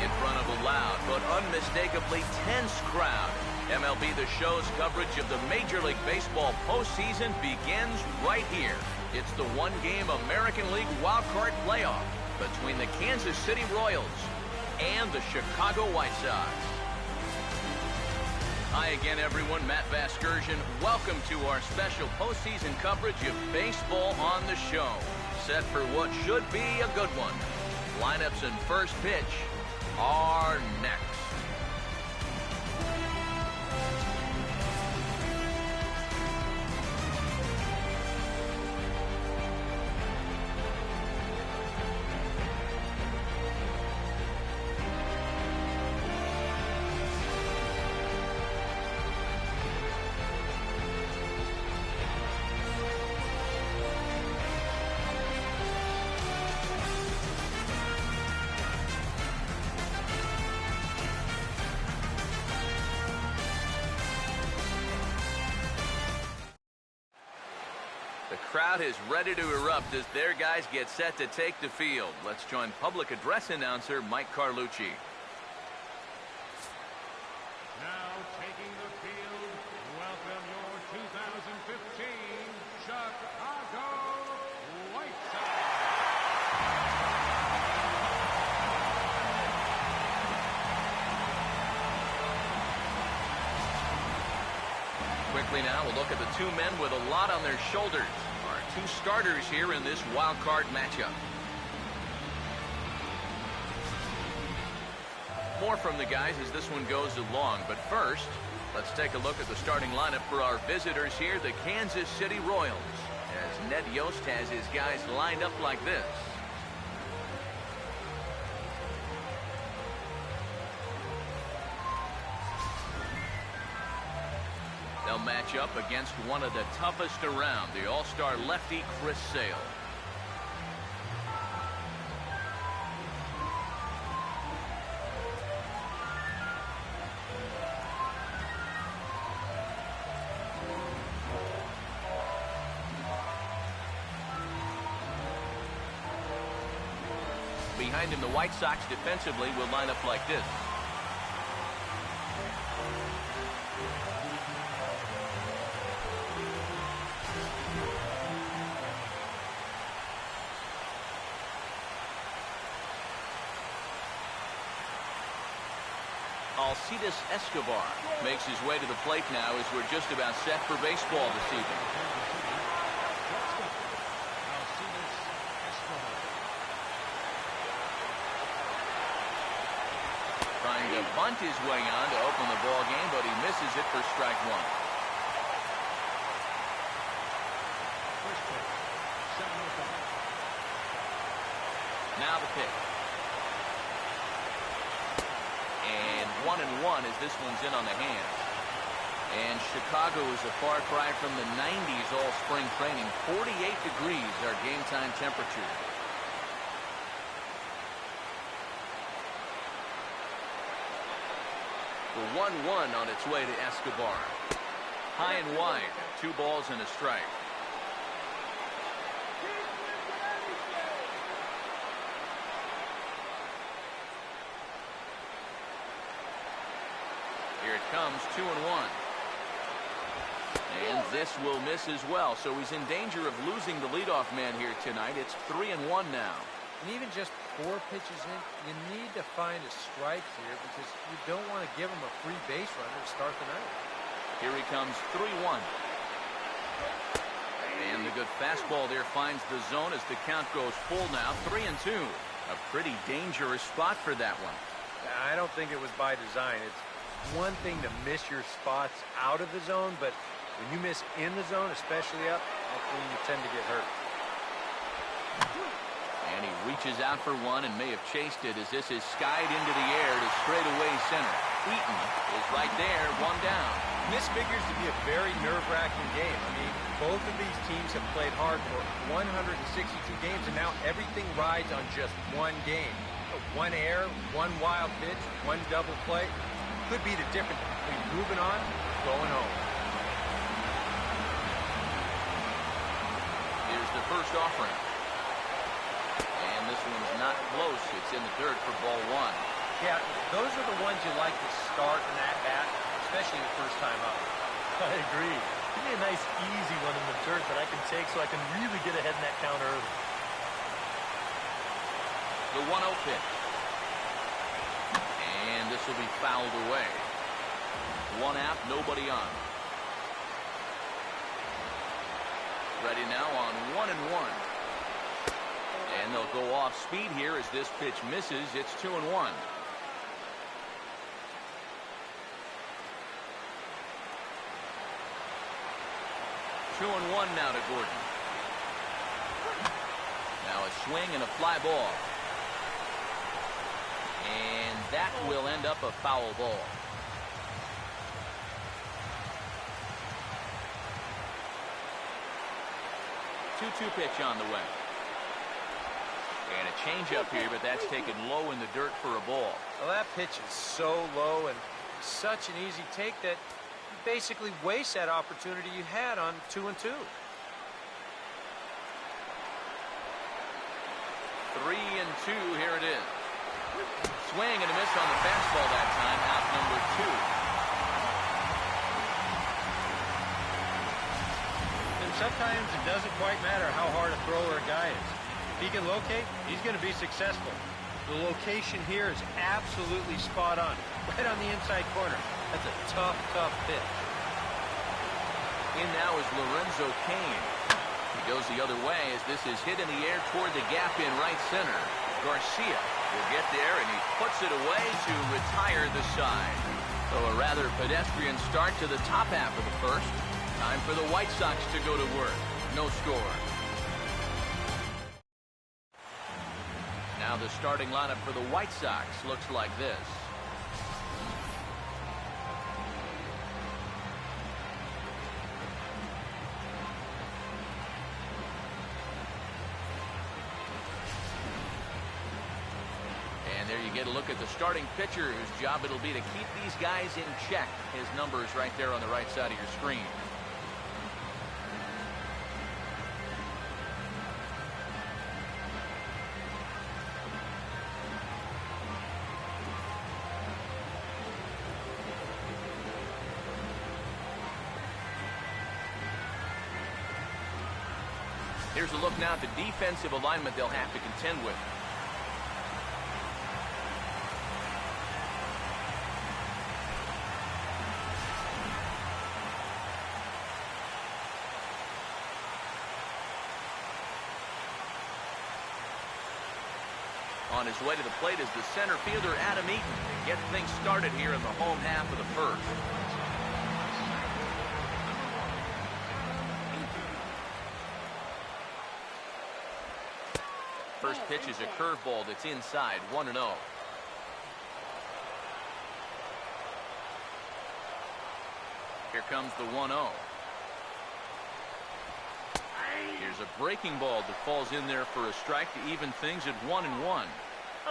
in front of a loud but unmistakably tense crowd. MLB The Show's coverage of the Major League Baseball postseason begins right here. It's the one-game American League wildcard playoff between the Kansas City Royals and the Chicago White Sox. Hi again, everyone. Matt Vasgersian. Welcome to our special postseason coverage of baseball on the show. Set for what should be a good one. Lineups and first pitch are next. The crowd is ready to erupt as their guys get set to take the field. Let's join public address announcer Mike Carlucci. Now taking the field, welcome your 2015 Chicago White Sox. Quickly now, we'll look at the two men with a lot on their shoulders. Our two starters here in this wild card matchup. More from the guys as this one goes along, but first, let's take a look at the starting lineup for our visitors here, the Kansas City Royals, as Ned Yost has his guys lined up like this. They'll match up against one of the toughest around, the all-star lefty Chris Sale. Behind him, the White Sox defensively will line up like this. Alcides Escobar makes his way to the plate now as we're just about set for baseball this evening. Trying to bunt his way on to open the ball game, but he misses it for strike one. Now the pitch. And 1-1 as this one's in on the hands. And Chicago is a far cry from the 90s all spring training. 48 degrees our game time temperature. The 1-1 on its way to Escobar. High and wide. 2 balls and a strike. Here it comes, 2-1. And this will miss as well, so he's in danger of losing the leadoff man here tonight. It's 3-1 now. And even just 4 pitches in, you need to find a strike here because you don't want to give him a free base runner to start the night. Here he comes, 3-1. And the good fastball there finds the zone as the count goes full now, 3-2. A pretty dangerous spot for that one. I don't think it was by design. It's one thing to miss your spots out of the zone, but when you miss in the zone, especially up, that's when you tend to get hurt. And he reaches out for one and may have chased it as this is skied into the air to straightaway center. Eaton is right there, 1 down. And this figures to be a very nerve-wracking game. I mean, both of these teams have played hard for 162 games, and now everything rides on just one game. 1 error, 1 wild pitch, 1 double play. Could be the difference between moving on and going home. Here's the first offering. And this one's not close. It's in the dirt for ball 1. Yeah, those are the ones you like to start in that bat, especially the first time up. I agree. Give me a nice, easy one in the dirt that I can take so I can really get ahead in that count early. The 1-0 pitch. And this will be fouled away. 1 out, nobody on. Ready now on 1-1. And they'll go off speed here as this pitch misses. It's 2-1. Two and one now to Gordon. Now a swing and a fly ball. And that will end up a foul ball. Two-two pitch on the way. And a changeup here, but that's taken low in the dirt for a ball. Well, that pitch is so low and such an easy take that you basically waste that opportunity you had on 2-2. 3-2, here it is. Swing and a miss on the fastball that time, out number 2. And sometimes it doesn't quite matter how hard a thrower a guy is. If he can locate, he's going to be successful. The location here is absolutely spot on, right on the inside corner. That's a tough, tough pitch. In now is Lorenzo Cain. He goes the other way as this is hit in the air toward the gap in right center. Garcia will get there, and he puts it away to retire the side. So a rather pedestrian start to the top half of the first. Time for the White Sox to go to work. No score. Now the starting lineup for the White Sox looks like this. And there you get a look at the starting pitcher whose job it'll be to keep these guys in check. His number is right there on the right side of your screen. Here's a look now at the defensive alignment they'll have to contend with. On his way to the plate is the center fielder, Adam Eaton. Get things started here in the home half of the first. First pitch is a curveball that's inside, 1-0. Here comes the 1-0. Here's a breaking ball that falls in there for a strike to even things at 1-1.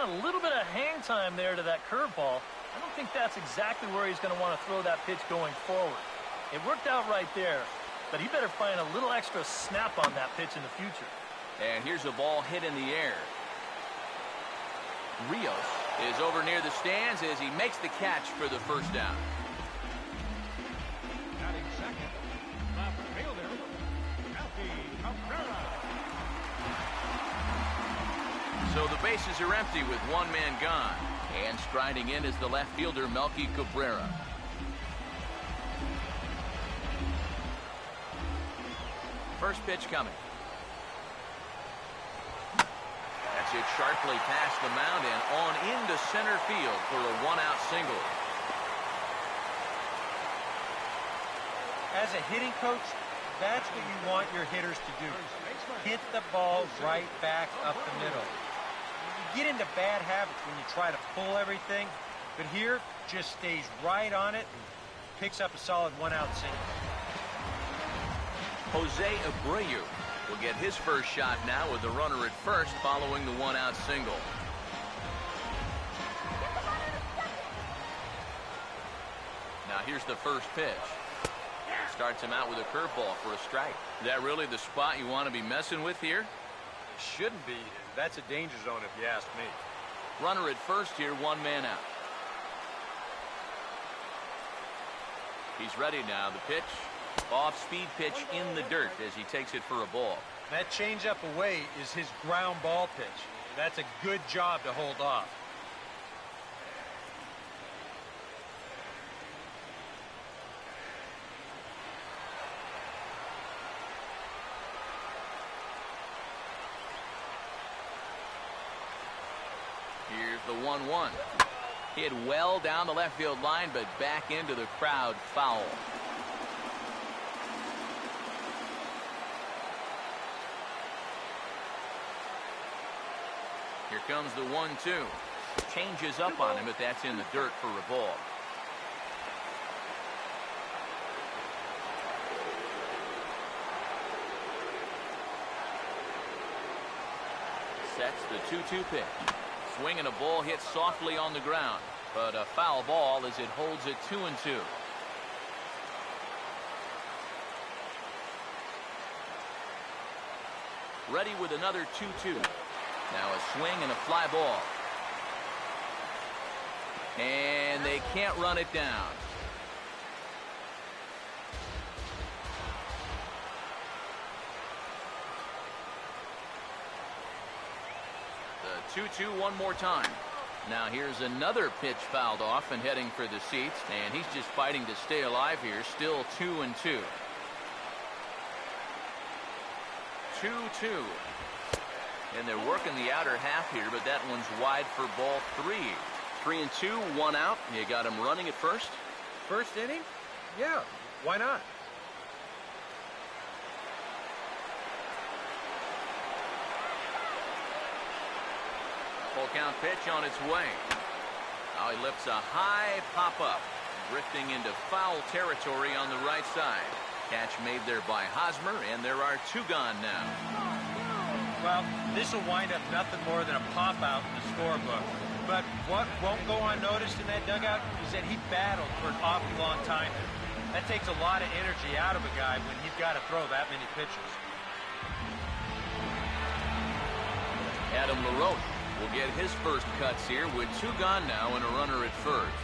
A little bit of hang time there to that curveball. I don't think that's exactly where he's going to want to throw that pitch going forward. It worked out right there, but he better find a little extra snap on that pitch in the future. And here's a ball hit in the air. Rios is over near the stands as he makes the catch for the first down. Batting second, left fielder, Melky Cabrera. So the bases are empty with one man gone. And striding in is the left fielder, Melky Cabrera. First pitch coming. That's it sharply past the mound and on into center field for a one-out single. As a hitting coach, that's what you want your hitters to do. Hit the ball right back up the middle. You get into bad habits when you try to pull everything, but here just stays right on it and picks up a solid one-out single. Jose Abreu will get his first shot now with the runner at first following the one-out single. Now here's the first pitch. Starts him out with a curveball for a strike. Is that really the spot you want to be messing with here? Shouldn't be. That's a danger zone if you ask me. Runner at first here, one man out. He's ready now. The pitch, off-speed pitch in the dirt as he takes it for a ball. That changeup away is his ground ball pitch. That's a good job to hold off. Here's the 1-1. Hit well down the left field line, but back into the crowd, foul. Here comes the 1-2. Changes up on him, but that's in the dirt for a ball. Sets the 2-2 pitch. Swing and a ball hit softly on the ground, but a foul ball as it holds it 2-2. Ready with another 2-2. Now a swing and a fly ball. And they can't run it down. The 2-2 one more time. Now here's another pitch fouled off and heading for the seats, and he's just fighting to stay alive here. Still 2-2. 2-2. And they're working the outer half here, but that one's wide for ball 3. 3-2, one out. You got him running at first. First inning? Yeah, why not? Full count pitch on its way. Now he lifts a high pop-up, drifting into foul territory on the right side. Catch made there by Hosmer, and there are two gone now. Well, this will wind up nothing more than a pop-out in the scorebook. But what won't go unnoticed in that dugout is that he battled for an awfully long time there. That takes a lot of energy out of a guy when you've got to throw that many pitches. Adam LaRoche will get his first cuts here with two gone now and a runner at first.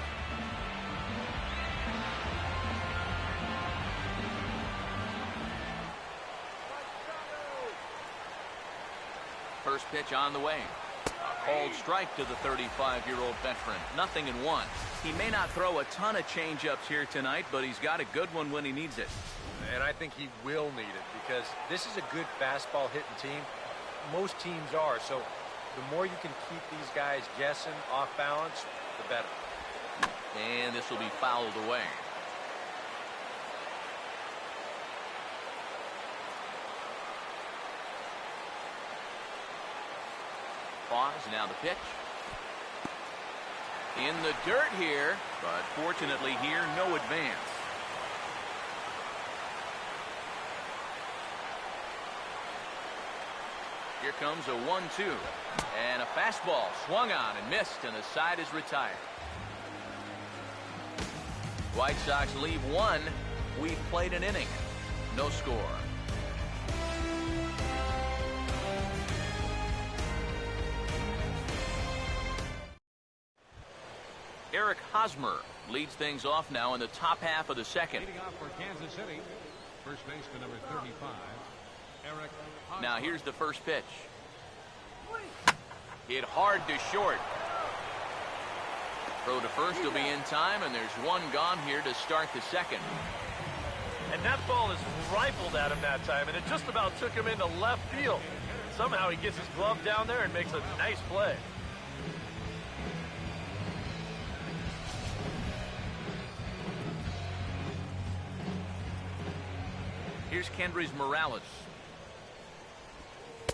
First pitch on the way. A called strike to the 35-year-old veteran. 0-1. He may not throw a ton of changeups here tonight, but he's got a good one when he needs it. And I think he will need it because this is a good fastball hitting team. Most teams are, so the more you can keep these guys guessing off balance, the better. And this will be fouled away. Pause, now the pitch. In the dirt here, but fortunately here, no advance. Here comes a 1-2. And a fastball swung on and missed, and the side is retired. White Sox leave one. We've played an inning. No score. Eric Hosmer leads things off now in the top half of the second. Leading off for Kansas City, first baseman number 35, Eric Hosmer. Now here's the first pitch. Hit hard to short. Throw to first will be in time, and there's one gone here to start the second. And that ball is rifled at him that time, and it just about took him into left field. Somehow he gets his glove down there and makes a nice play. Here's Kendrys Morales.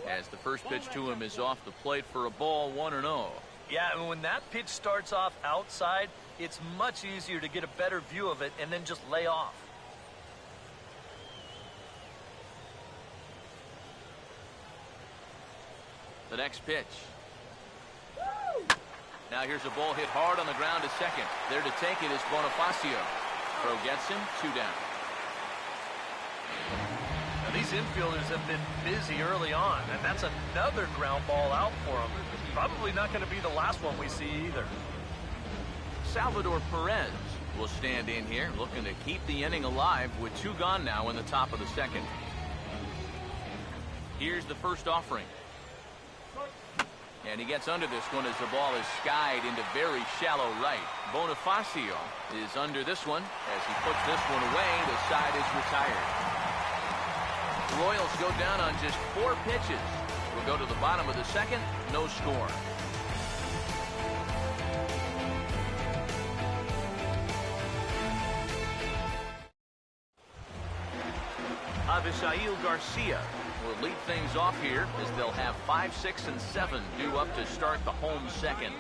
As the first pitch to him is off the plate for a ball, 1-0. Yeah, and when that pitch starts off outside, it's much easier to get a better view of it and then just lay off. The next pitch. Now here's a ball hit hard on the ground to second. There to take it is Bonifacio. Throw gets him, two down. These infielders have been busy early on, and that's another ground ball out for them. Probably not going to be the last one we see either. Salvador Perez will stand in here, looking to keep the inning alive with 2 gone now in the top of the second. Here's the first offering. And he gets under this one as the ball is skied into very shallow right. Bonifacio is under this one. As he puts this one away, the side is retired. Royals go down on just 4 pitches. We'll go to the bottom of the second. No score. Avisail Garcia will lead things off here as they'll have 5, 6, and 7 due up to start the home second.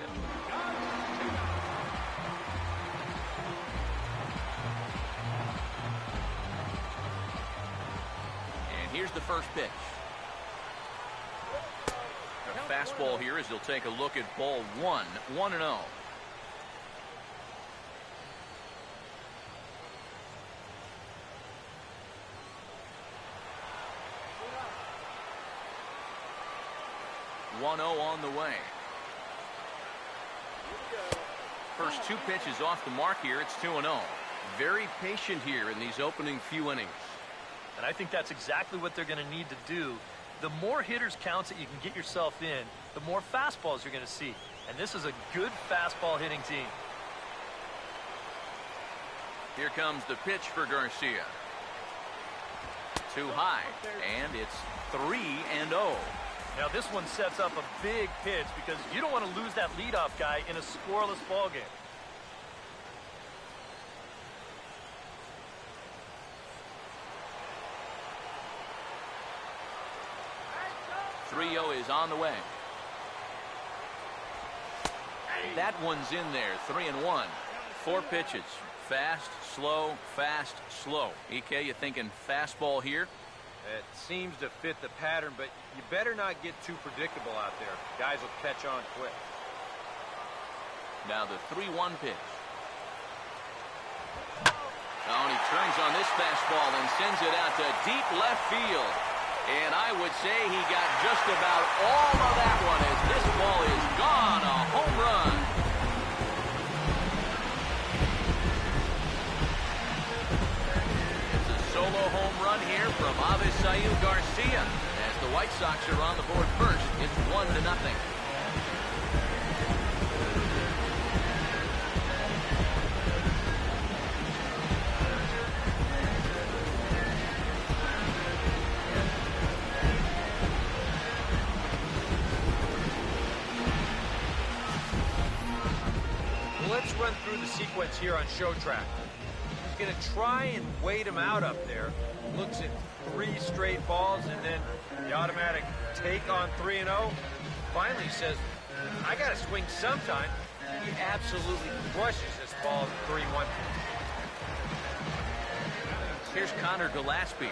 And here's the first pitch. A fastball here as he'll take a look at ball 1, 1-0. On the way. First 2 pitches off the mark here. It's 2-0. Very patient here in these opening few innings. And I think that's exactly what they're going to need to do. The more hitters counts that you can get yourself in, the more fastballs you're going to see. And this is a good fastball hitting team. Here comes the pitch for Garcia. Too high, and it's 3-0. Now this one sets up a big pitch because you don't want to lose that leadoff guy in a scoreless ball game. 3-0 is on the way. That one's in there. 3-1. 4 pitches. Fast, slow, fast, slow. EK, you thinking fastball here? It seems to fit the pattern, but you better not get too predictable out there. Guys will catch on quick. Now the 3-1 pitch. Oh, and he turns on this fastball and sends it out to deep left field. And I would say he got just about all of that one as this ball is gone. A home run. It's a solo home run here from Avisail Garcia. As the White Sox are on the board first, it's 1-0. Let's run through the sequence here on Show Track. He's going to try and wait him out up there. Looks at 3 straight balls and then the automatic take on 3-0. Finally says, I got to swing sometime. He absolutely crushes this ball at 3-1. Here's Connor Gillespie.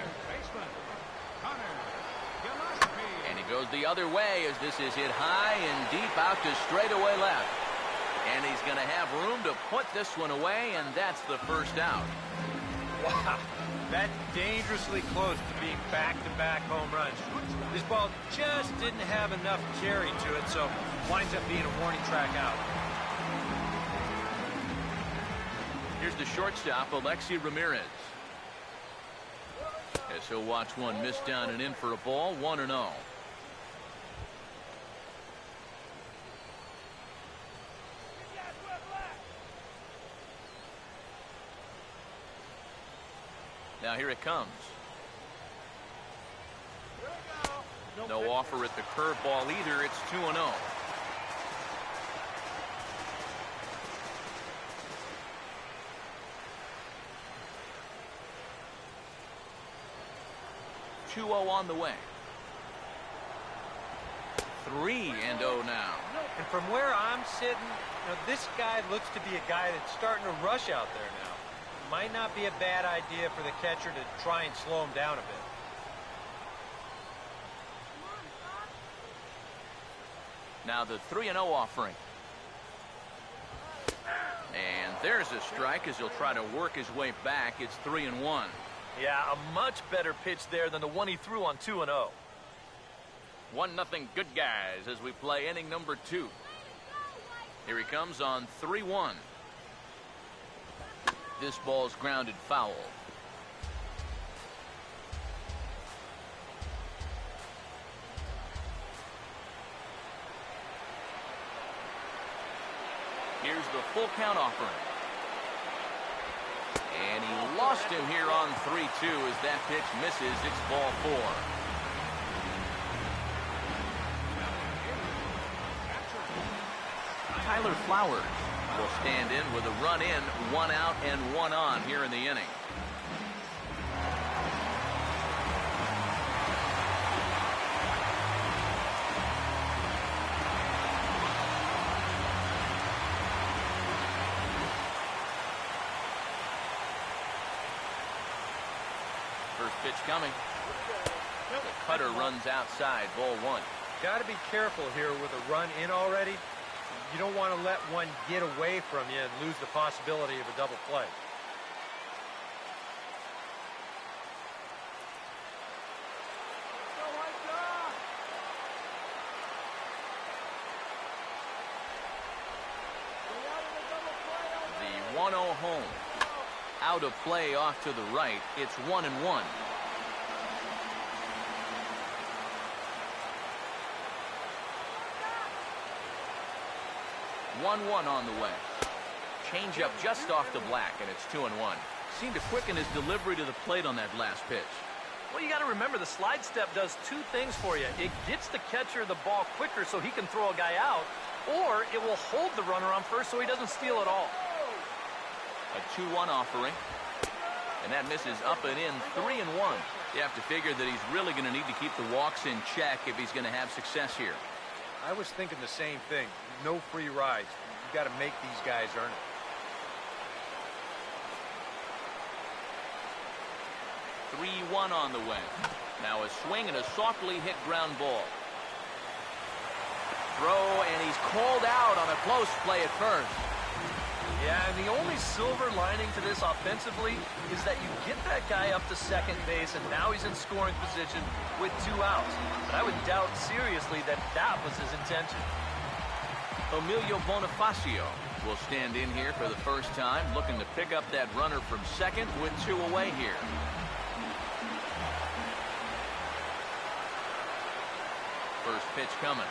And he goes the other way as this is hit high and deep out to straightaway left. And he's going to have room to put this one away, and that's the first out. Wow, that's dangerously close to being back-to-back home runs. This ball just didn't have enough carry to it, so winds up being a warning track out. Here's the shortstop, Alexi Ramirez. As he'll watch one miss down and in for a ball, 1-0. Now here it comes. No offer at the curveball either. It's 2-0. On the way. 3-0 now. And from where I'm sitting, this guy looks to be a guy that's starting to rush out there now. Might not be a bad idea for the catcher to try and slow him down a bit. Now the 3-0 offering. And there's a strike as he'll try to work his way back. It's 3-1. Yeah, a much better pitch there than the one he threw on 2-0. 1-0 good guys as we play inning number 2. Here he comes on 3-1. This ball's grounded foul. Here's the full count offering. And he lost him here on 3-2 as that pitch misses. It's ball 4. Tyler Flowers will stand in with a run in, 1 out and 1 on here in the inning. First pitch coming. The cutter runs outside, ball 1. Got to be careful here with a run in already. You don't want to let one get away from you and lose the possibility of a double play. The 1-0 home. Out of play off to the right. It's 1-1. 1-1 on the way. Change up just off the black, and it's 2-1. Seemed to quicken his delivery to the plate on that last pitch. Well, you got to remember the slide step does 2 things for you. It gets the catcher the ball quicker so he can throw a guy out, or it will hold the runner on first so he doesn't steal it all. A 2-1 offering. And that misses up and in, 3-1. You have to figure that he's really going to need to keep the walks in check if he's going to have success here. I was thinking the same thing. No free rides. You got to make these guys earn it. 3-1 on the way. Now a swing and a softly hit ground ball. Throw, and he's called out on a close play at first. Yeah, and the only silver lining to this offensively is that you get that guy up to second base, and now he's in scoring position with 2 outs. But I would doubt seriously that that was his intention. Emilio Bonifacio will stand in here for the first time, looking to pick up that runner from second with 2 away here. First pitch coming.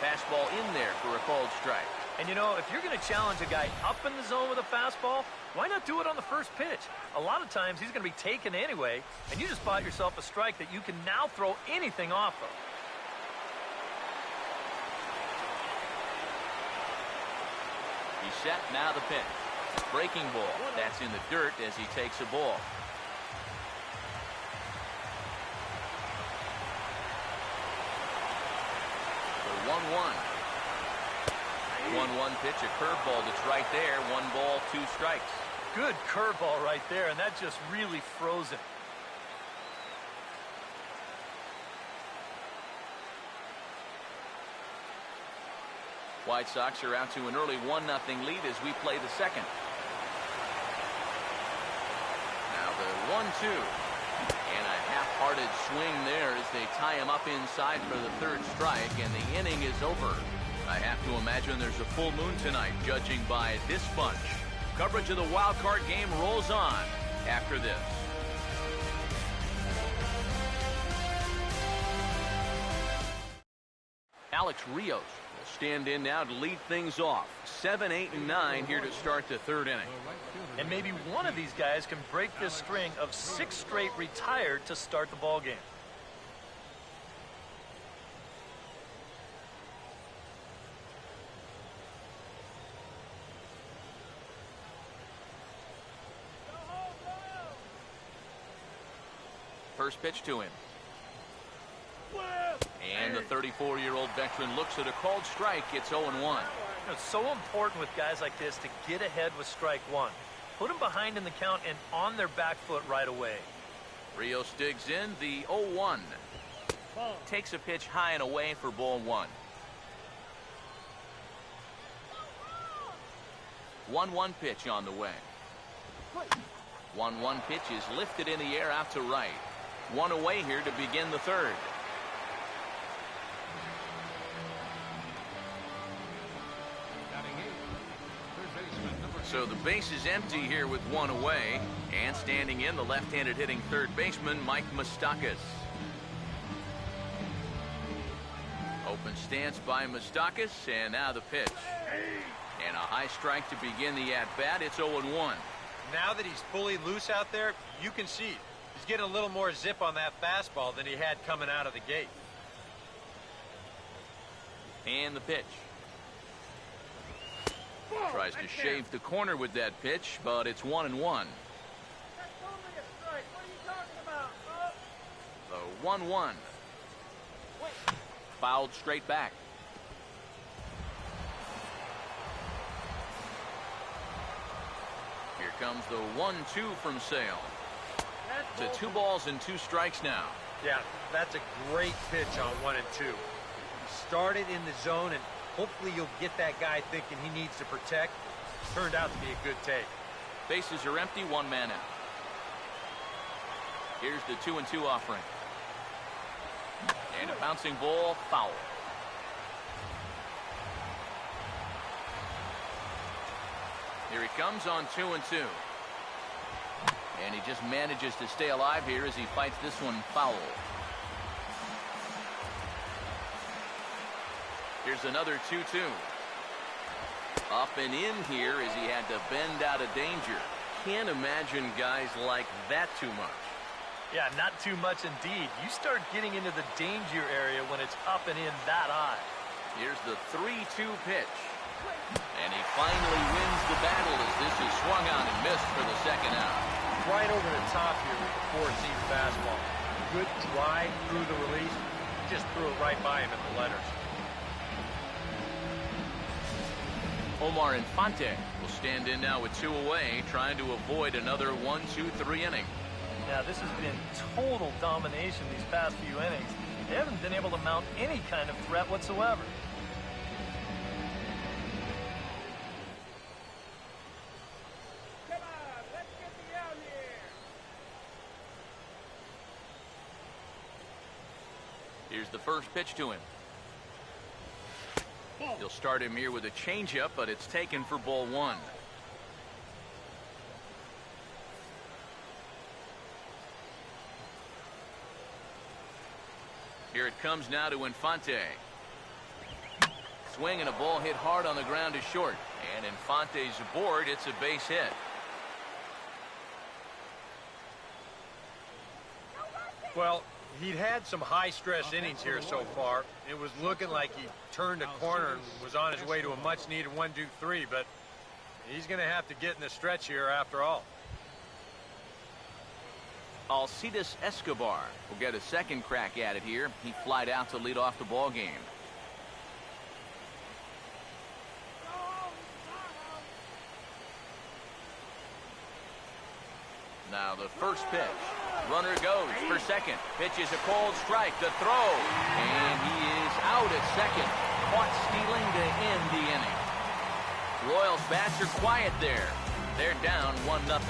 Fastball in there for a called strike. And, you know, if you're going to challenge a guy up in the zone with a fastball, why not do it on the first pitch? A lot of times he's going to be taken anyway, and you just bought yourself a strike that you can now throw anything off of. He's set, now the pitch. Breaking ball. That's in the dirt as he takes a ball. The 1-1. 1-1 pitch, a curveball that's right there. 1 ball, 2 strikes. Good curveball right there, and that just really froze him. White Sox are out to an early 1-0 lead as we play the second. Now the 1-2. And a half-hearted swing there as they tie him up inside for the 3rd strike, and the inning is over. I have to imagine there's a full moon tonight, judging by this bunch. Coverage of the wild card game rolls on after this. Alex Rios will stand in now to lead things off. 7, 8, and 9 here to start the 3rd inning. And maybe one of these guys can break this string of 6 straight retired to start the ball game. First pitch to him. And the 34-year-old veteran looks at a called strike. It's 0-1. It's so important with guys like this to get ahead with strike 1. Put them behind in the count and on their back foot right away. Rios digs in, the 0-1. Takes a pitch high and away for ball 1. 1-1 pitch on the way. 1-1 pitch is lifted in the air out to right. One away here to begin the third. So the base is empty here with one away, and standing in the left-handed hitting third baseman Mike Moustakas. Open stance by Moustakas, and now the pitch. And a high strike to begin the at-bat. It's 0-1. Now that he's fully loose out there, you can see he's getting a little more zip on that fastball than he had coming out of the gate. And the pitch. Tries to shave the corner with that pitch, but it's 1-1. That's only a strike. What are you talking about? The 1-1. Fouled straight back. Here comes the 1-2 from Sale. To 2 balls and 2 strikes now. Yeah, that's a great pitch on 1 and 2. He started in the zone, and hopefully you'll get that guy thinking he needs to protect. Turned out to be a good take. Bases are empty, 1 man out. Here's the 2-2 offering. And a bouncing ball, foul. Here he comes on 2-2. And he just manages to stay alive here as he fights this one foul. Here's another 2-2. Up and in here as he had to bend out of danger. Can't imagine guys like that too much. Yeah, not too much indeed. You start getting into the danger area when it's up and in that high. Here's the 3-2 pitch. And he finally wins the battle as this is swung on and missed for the second out. Right over the top here with the 4-seam fastball. Good drive through the release. Just threw it right by him at the letters. Omar Infante will stand in now with 2 away, trying to avoid another 1-2-3 inning. Now, this has been total domination these past few innings. They haven't been able to mount any kind of threat whatsoever. Come on, let's get me out here. Here's the first pitch to him. He'll start him here with a changeup, but it's taken for ball 1. Here it comes now to Infante. Swing and a ball hit hard on the ground to short. And Infante's aboard. It's a base hit. Well, he'd had some high-stress innings here so far. It was looking like he turned a corner and was on his way to a much-needed 1-2-3, but he's going to have to get in the stretch here after all. Alcides Escobar will get a second crack at it here. He flied out to lead off the ball game. Now the first pitch. Runner goes for second. Pitch is a cold strike. The throw. And he is out at second. Caught stealing to end the inning. Royals bats are quiet there. They're down 1-0.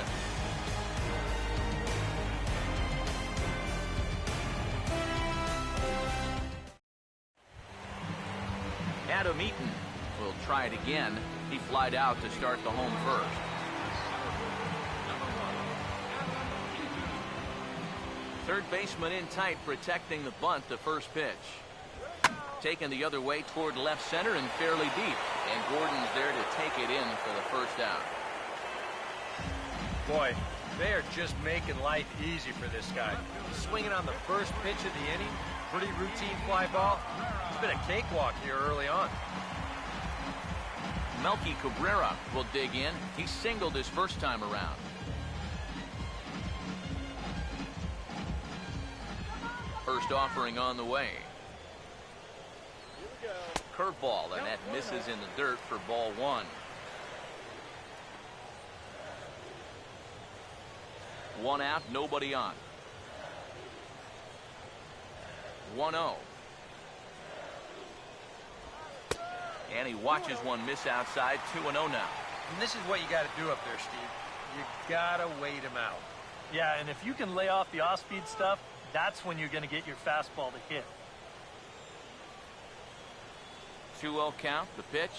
Adam Eaton will try it again. He flied out to start the home first. Third baseman in tight, protecting the bunt. The first pitch. Taken the other way toward left center and fairly deep. And Gordon's there to take it in for the first out. Boy, they are just making life easy for this guy. Swinging on the first pitch of the inning. Pretty routine fly ball. It's been a cakewalk here early on. Melky Cabrera will dig in. He singled his first time around. First offering on the way. Curveball, and that misses in the dirt for ball 1. 1 out, nobody on. 1-0. And he watches one miss outside. 2-0 now. And this is what you got to do up there, Steve. You gotta wait him out. Yeah, and if you can lay off the off-speed stuff, that's when you're going to get your fastball to hit. 2-0 count, the pitch.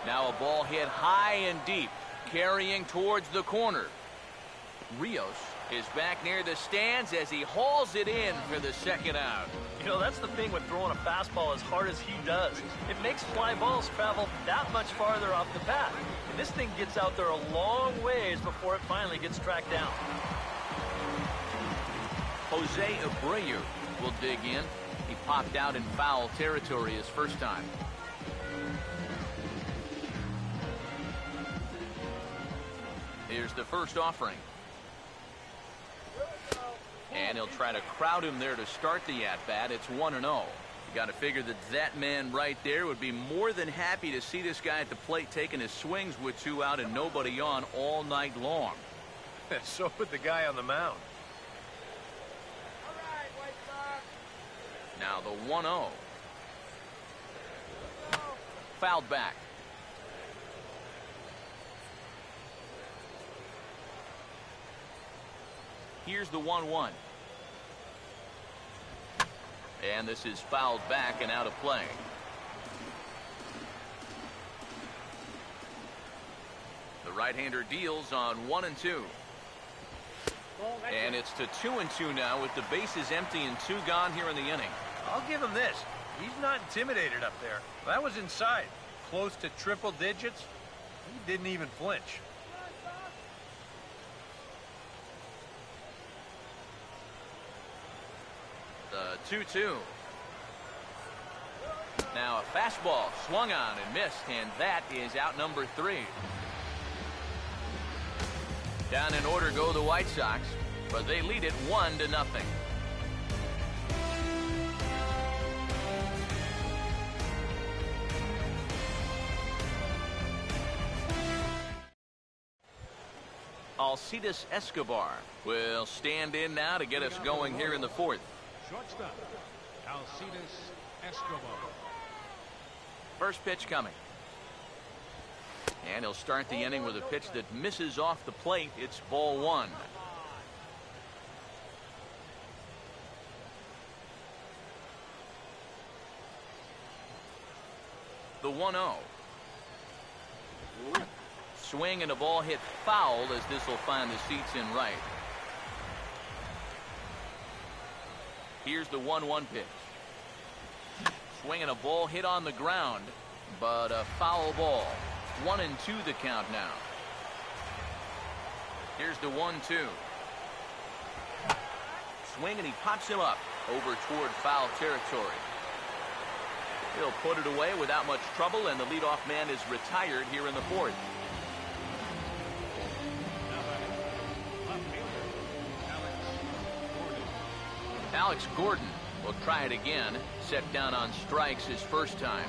Now a ball hit high and deep, carrying towards the corner. Rios is back near the stands as he hauls it in for the second out. You know, that's the thing with throwing a fastball as hard as he does. It makes fly balls travel that much farther off the bat. And this thing gets out there a long ways before it finally gets tracked down. Jose Abreu will dig in. He popped out in foul territory his first time. Here's the first offering. And he'll try to crowd him there to start the at-bat. It's 1-0. You got to figure that man right there would be more than happy to see this guy at the plate taking his swings with 2 out and nobody on all night long. So would the guy on the mound. All right, White Sox. Now the 1-0. Fouled back. Here's the 1-1. And this is fouled back and out of play. The right-hander deals on 1 and 2. And it's to 2 and 2 now with the bases empty and 2 gone here in the inning. I'll give him this. He's not intimidated up there. That was inside. Close to triple digits. He didn't even flinch. The 2-2. Now a fastball swung on and missed, and that is out number 3. Down in order go the White Sox, but they lead it 1-0. Alcides Escobar will stand in now to get us going here in the 4th. Shortstop, Alcides Escobar. First pitch coming. And he'll start the inning with a pitch that misses off the plate. It's ball 1. The 1-0. Swing and a ball hit foul as this will find the seats in right. Here's the 1-1 pitch. Swing and a ball hit on the ground, but a foul ball. 1 and 2 the count now. Here's the 1-2. Swing and he pops him up over toward foul territory. He'll put it away without much trouble, and the leadoff man is retired here in the 4th. Alex Gordon will try it again. Set down on strikes his first time.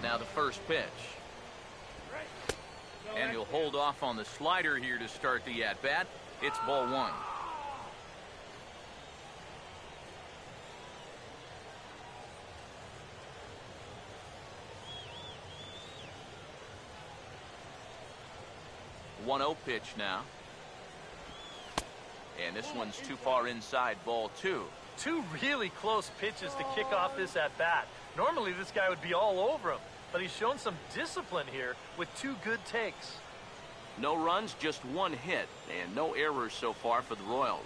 Now the first pitch. And he'll hold off on the slider here to start the at-bat. It's ball 1. One-0 pitch now. And this one's too far inside, ball 2. 2 really close pitches to kick off this at-bat. Normally this guy would be all over him, but he's shown some discipline here with 2 good takes. No runs, just 1 hit, and no errors so far for the Royals.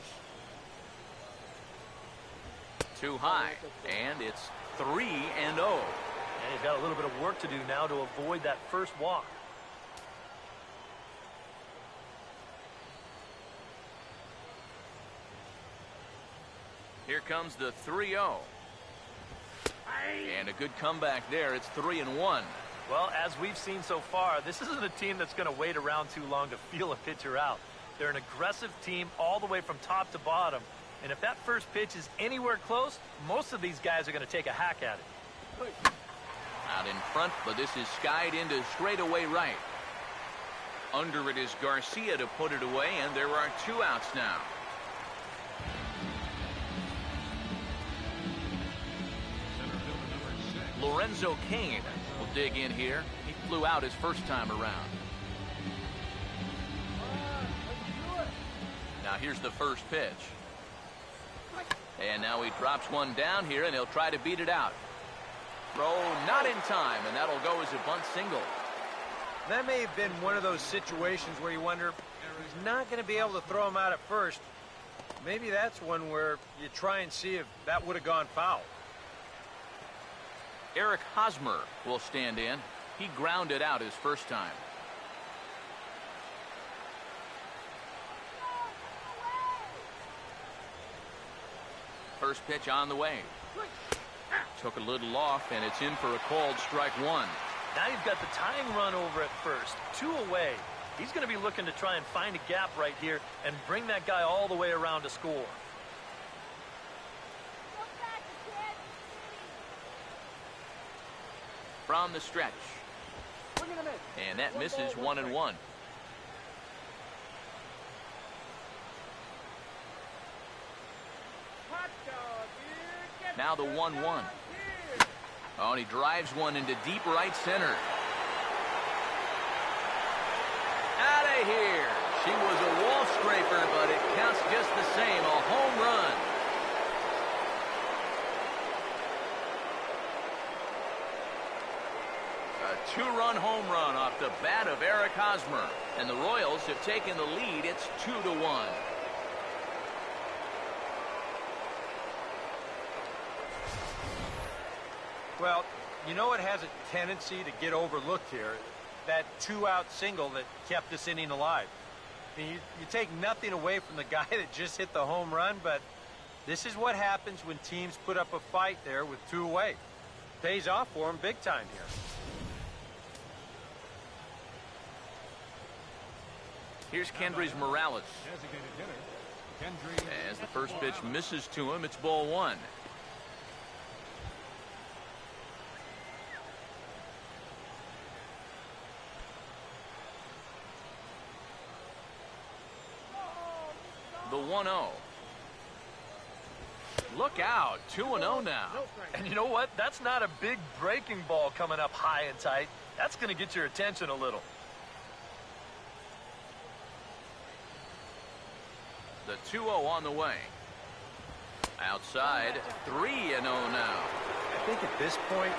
Too high, and it's 3-0. And he's got a little bit of work to do now to avoid that first walk. Here comes the 3-0. And a good comeback there. It's 3-1. Well, as we've seen so far, this isn't a team that's going to wait around too long to feel a pitcher out. They're an aggressive team all the way from top to bottom. And if that first pitch is anywhere close, most of these guys are going to take a hack at it. Out in front, but this is skied into straightaway right. Under it is Garcia to put it away, and there are 2 outs now. Center fielder Lorenzo Cain will dig in here. He flew out his first time around. Now here's the first pitch. And now he drops one down here, and he'll try to beat it out. Throw not in time, and that'll go as a bunt single. That may have been one of those situations where you wonder, he's not going to be able to throw him out at first. Maybe that's one where you try and see if that would have gone foul. Eric Hosmer will stand in. He grounded out his first time. First pitch on the way. Took a little off, and it's in for a called strike one. Now you've got the tying run over at first. 2 away. He's going to be looking to try and find a gap right here and bring that guy all the way around to score. From the stretch. And that misses 1-1. Now the 1-1. Oh, and he drives one into deep right center. Out of here. She was a wall scraper, but it counts just the same. A home run. A 2-run home run off the bat of Eric Hosmer. And the Royals have taken the lead. It's 2-1. Well, you know it has a tendency to get overlooked here. That 2-out single that kept this inning alive. I mean, you take nothing away from the guy that just hit the home run, but this is what happens when teams put up a fight there with 2 away. Pays off for them big time here. Here's Kendrys Morales. Designated hitter, Kendrys As the first pitch misses to him, it's ball 1. The 1-0. Look out, 2-0 now. And you know what? That's not a big breaking ball coming up high and tight. That's going to get your attention a little. The 2-0 on the way. Outside, 3-0 now. I think at this point,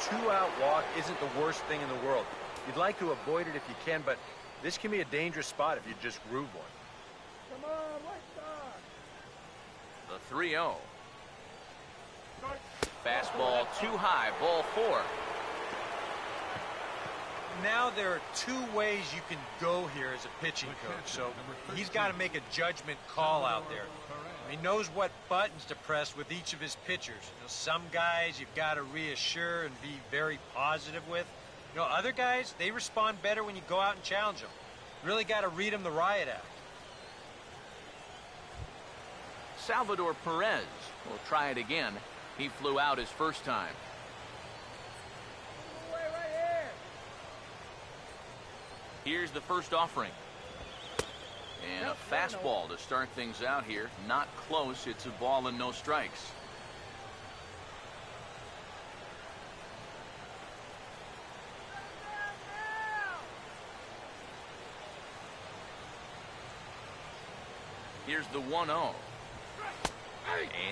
2-out walk isn't the worst thing in the world. You'd like to avoid it if you can, but this can be a dangerous spot if you just groove one. Come on, White Sox. The 3-0. Fastball too high, ball 4. Now there are 2 ways you can go here as a pitching coach, so he's got to make a judgment call out there. He knows what buttons to press with each of his pitchers. You know, some guys you've got to reassure and be very positive with. You know, other guys, they respond better when you go out and challenge them. Really got to read them the riot act. Salvador Perez will try it again. He flew out his first time. Away right here. Here's the first offering. And a fastball to start things out here. Not close. It's a ball and no strikes. Here's the 1-0.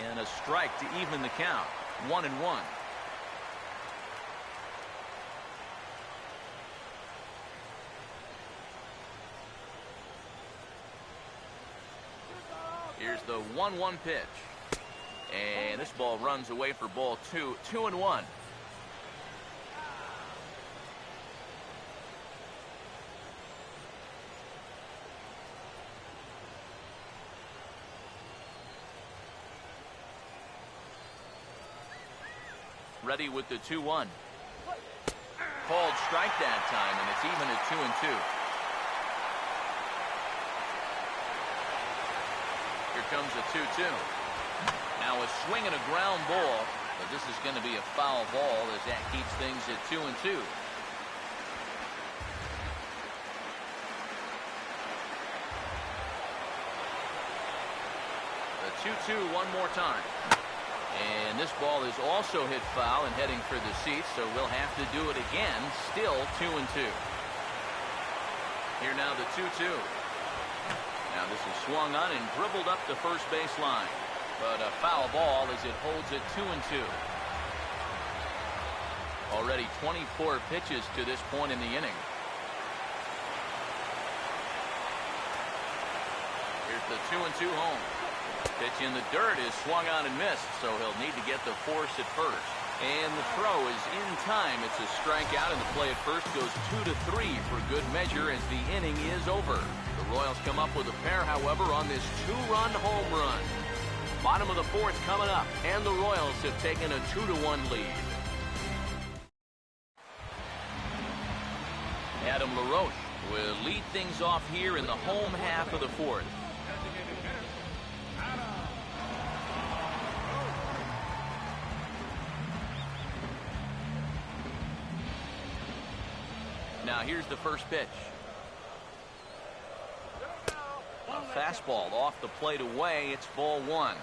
And a strike to even the count. 1-1. Here's the 1-1 pitch. And this ball runs away for ball 2. 2-1. Ready with the 2-1. Called strike that time, and it's even at 2-2. Here comes a 2-2. Now a swing and a ground ball, but this is going to be a foul ball as that keeps things at 2-2. The 2-2 one more time. And this ball is also hit foul and heading for the seats, so we'll have to do it again. Still 2-2. Here now the 2-2. Now this is swung on and dribbled up the first base line. But a foul ball as it holds it 2-2. Already 24 pitches to this point in the inning. Here's the 2-2 home. Pitch in the dirt is swung on and missed, so he'll need to get the force at first. And the throw is in time. It's a strikeout, and the play at first goes 2-3 for good measure as the inning is over. The Royals come up with a pair, however, on this 2-run home run. Bottom of the fourth coming up, and the Royals have taken a 2-1 lead. Adam LaRoche will lead things off here in the home half of the fourth. Now here's the first pitch. A fastball off the plate away. It's ball one.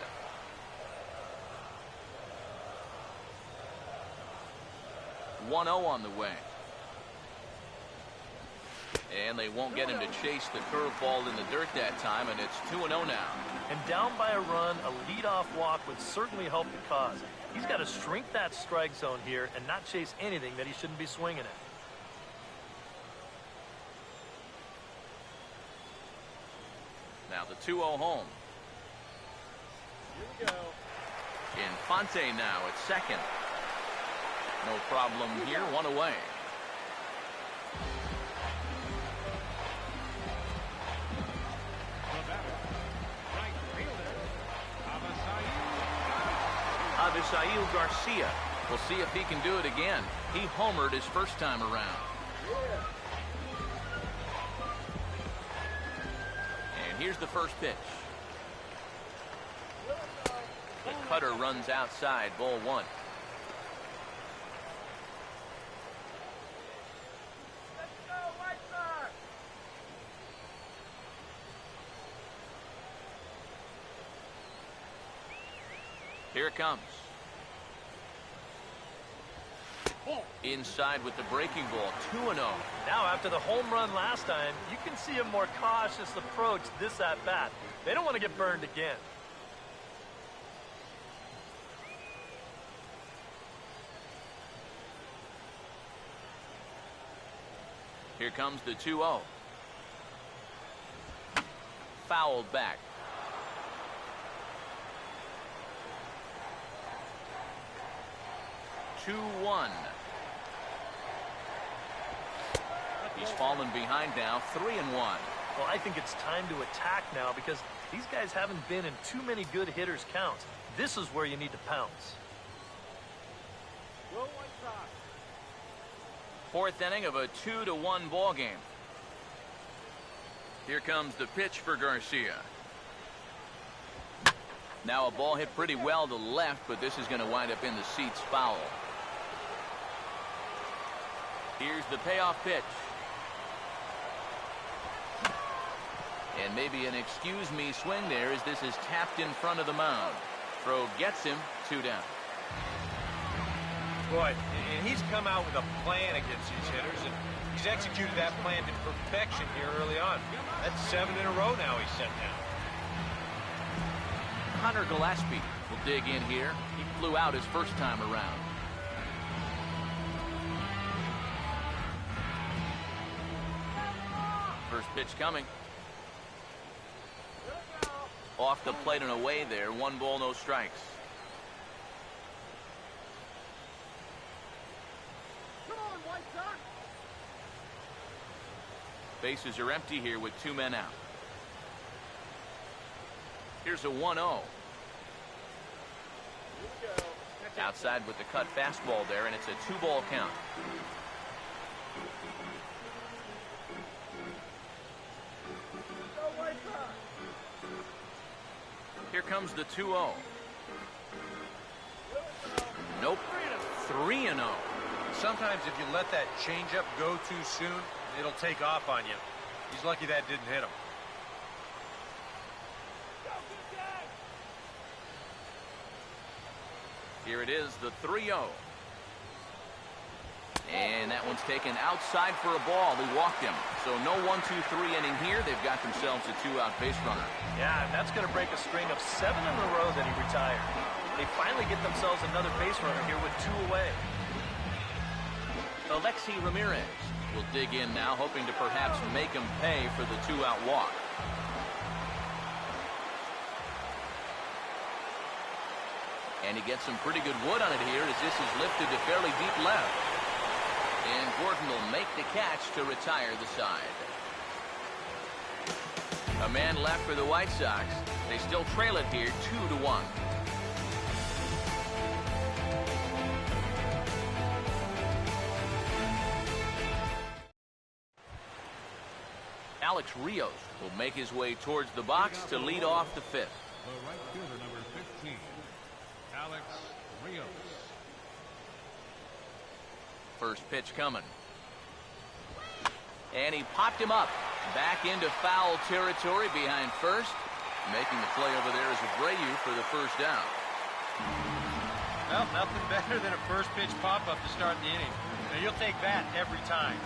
One 0 on the way. And they won't get him to chase the curveball in the dirt that time, and it's 2-0 now. And down by a run, a leadoff walk would certainly help the cause. He's got to shrink that strike zone here and not chase anything that he shouldn't be swinging at. Now the 2-0 home. Here we go. Infante now at second. No problem here, one away. The batter, right fielder, Avisail Garcia. We'll see if he can do it again. He homered his first time around. And here's the first pitch. The cutter runs outside, ball one. Let's go, White Sox! Here it comes. Inside with the breaking ball, 2-0. Now, after the home run last time, you can see a more cautious approach this at-bat. They don't want to get burned again. Here comes the 2-0. Fouled back. Two 1. He's fallen behind now, 3-1. Well, I think it's time to attack now because these guys haven't been in too many good hitters' counts. This is where you need to pounce. Go, White Sox! Fourth inning of a 2-1 ball game. Here comes the pitch for Garcia. Now a ball hit pretty well to left, but this is going to wind up in the seats foul. Here's the payoff pitch. And maybe an excuse me swing there as this is tapped in front of the mound. Throw gets him, 2 down. Boy, and he's come out with a plan against these hitters, and he's executed that plan to perfection here early on. That's 7 in a row now he's set down. Connor Gillespie will dig in here. He flew out his first time around. First pitch coming. Off the plate and away there. 1 ball, no strikes. Come on, White Sox! Bases are empty here with 2 men out. Here's a 1-0. Outside with the cut fastball there, and it's a 2-ball count. Go, White Sox! Here comes the 2-0. Nope. 3-0. Sometimes if you let that changeup go too soon, it'll take off on you. He's lucky that didn't hit him. Go, good guy! Here it is, the 3-0. And that one's taken outside for a ball. He walked him. So no 1-2-3 inning here. They've got themselves a 2-out base runner. Yeah, and that's going to break a string of 7 in a row that he retired. They finally get themselves another base runner here with 2 away. Alexi Ramirez will dig in now, hoping to perhaps make him pay for the 2-out walk. And he gets some pretty good wood on it here as this is lifted to fairly deep left. And Gordon will make the catch to retire the side. A man left for the White Sox. They still trail it here 2-1. Alex Rios will make his way towards the box to lead off the 5th. The right fielder, number 15, Alex Rios. First pitch coming. And he popped him up. Back into foul territory behind first. Making the play over there is Abreu for the first down. Well, nothing better than a first pitch pop-up to start the inning. Now, you'll take that every time.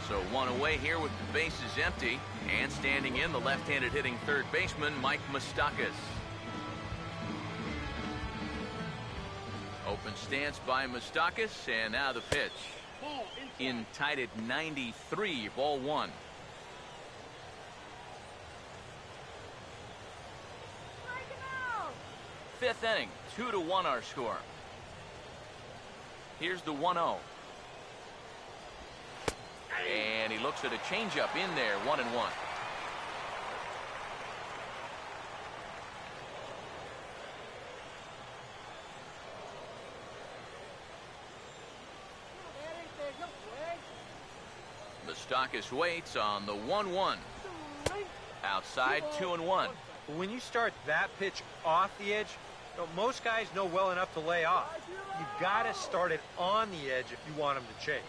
So one away here with the bases empty. And standing in, the left-handed hitting third baseman, Mike Moustakas. Open stance by Moustakas, and now the pitch. In tight at 93, ball 1. Fifth inning, 2-1 our score. Here's the 1-0. And he looks at a changeup in there, 1-1. Moustakas waits on the 1-1. Outside, 2-1. When you start that pitch off the edge, most guys know well enough to lay off. You got to start it on the edge if you want them to chase.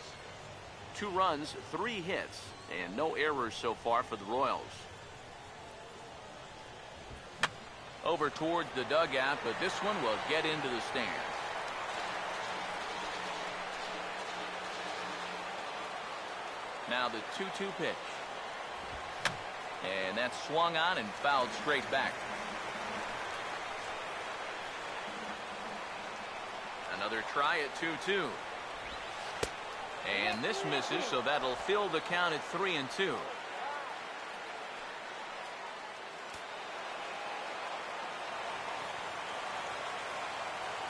2 runs, 3 hits, and no errors so far for the Royals. Over towards the dugout, but this one will get into the stands. Now the 2-2 pitch. And that's swung on and fouled straight back. Another try at 2-2. And this misses, so that'll fill the count at 3-2.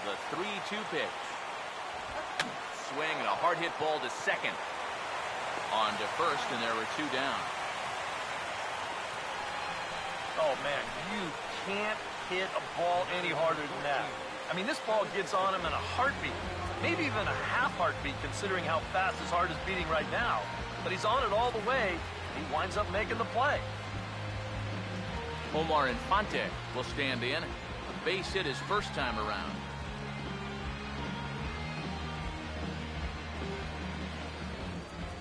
The 3-2 pitch. Swing and a hard hit ball to second. On to first, and there were 2 down. Oh, man, you can't hit a ball any harder than that. I mean, this ball gets on him in a heartbeat. Maybe even a half heartbeat, considering how fast his heart is beating right now. But he's on it all the way. He winds up making the play. Omar Infante will stand in. A base hit his first time around.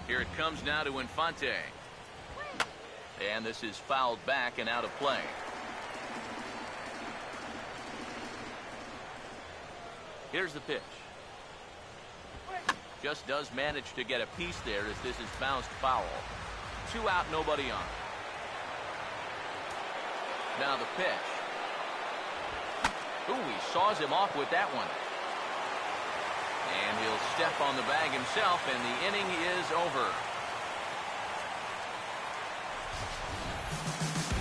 Here it comes now to Infante. And this is fouled back and out of play. Here's the pitch. Just does manage to get a piece there as this is bounced foul. 2 out, nobody on. Now the pitch. Ooh, he saws him off with that one. And he'll step on the bag himself, and the inning is over.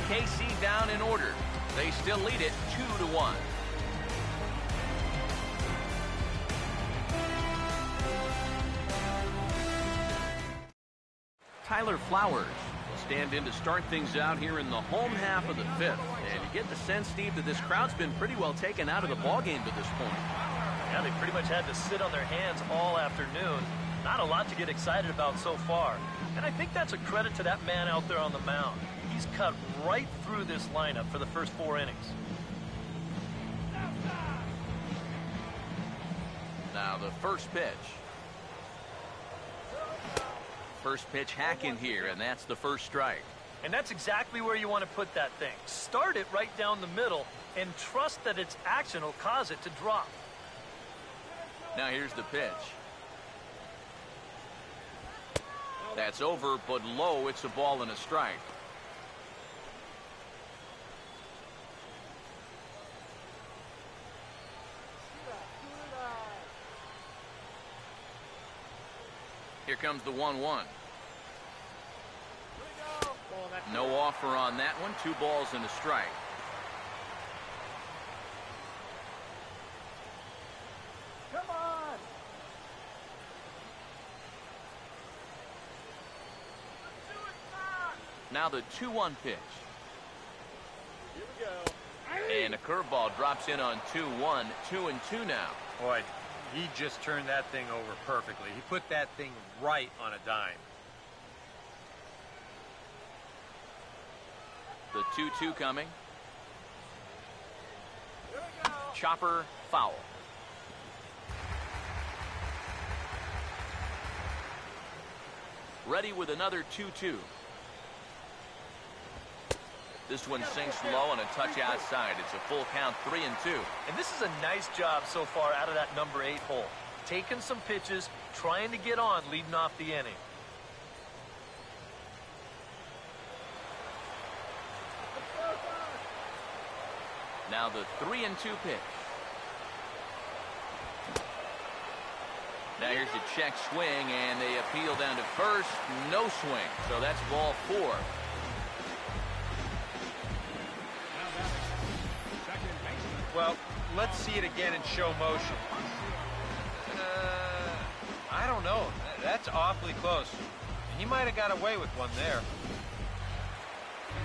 KC down in order. They still lead it 2-1. Tyler Flowers will stand in to start things out here in the home half of the 5th. And you get the sense, Steve, that this crowd's been pretty well taken out of the ballgame to this point. Yeah, they pretty much had to sit on their hands all afternoon. Not a lot to get excited about so far. And I think that's a credit to that man out there on the mound. He's cut right through this lineup for the first 4 innings. Now the first pitch. First pitch hack in here, and that's the first strike. And that's exactly where you want to put that thing. Start it right down the middle and trust that its action will cause it to drop. Now here's the pitch. That's over, but low. It's a ball and a strike. Here comes the 1-1. No offer on that one. 2 balls and a strike. Come on. Now the 2-1 pitch. Here we go. And a curveball drops in on 2-1. 2-2 now. Boy, he just turned that thing over perfectly. He put that thing right on a dime. The 2-2 coming. Here we go. Chopper foul. Ready with another 2-2. This one sinks low and a touch outside. It's a full count, 3-2. And this is a nice job so far out of that number 8 hole. Taking some pitches, trying to get on, leading off the inning. Now the 3-2 pitch. Now here's a check swing, and they appeal down to first. No swing, so that's ball 4. Well, let's see it again in show motion. I don't know. That's awfully close. He might have got away with one there.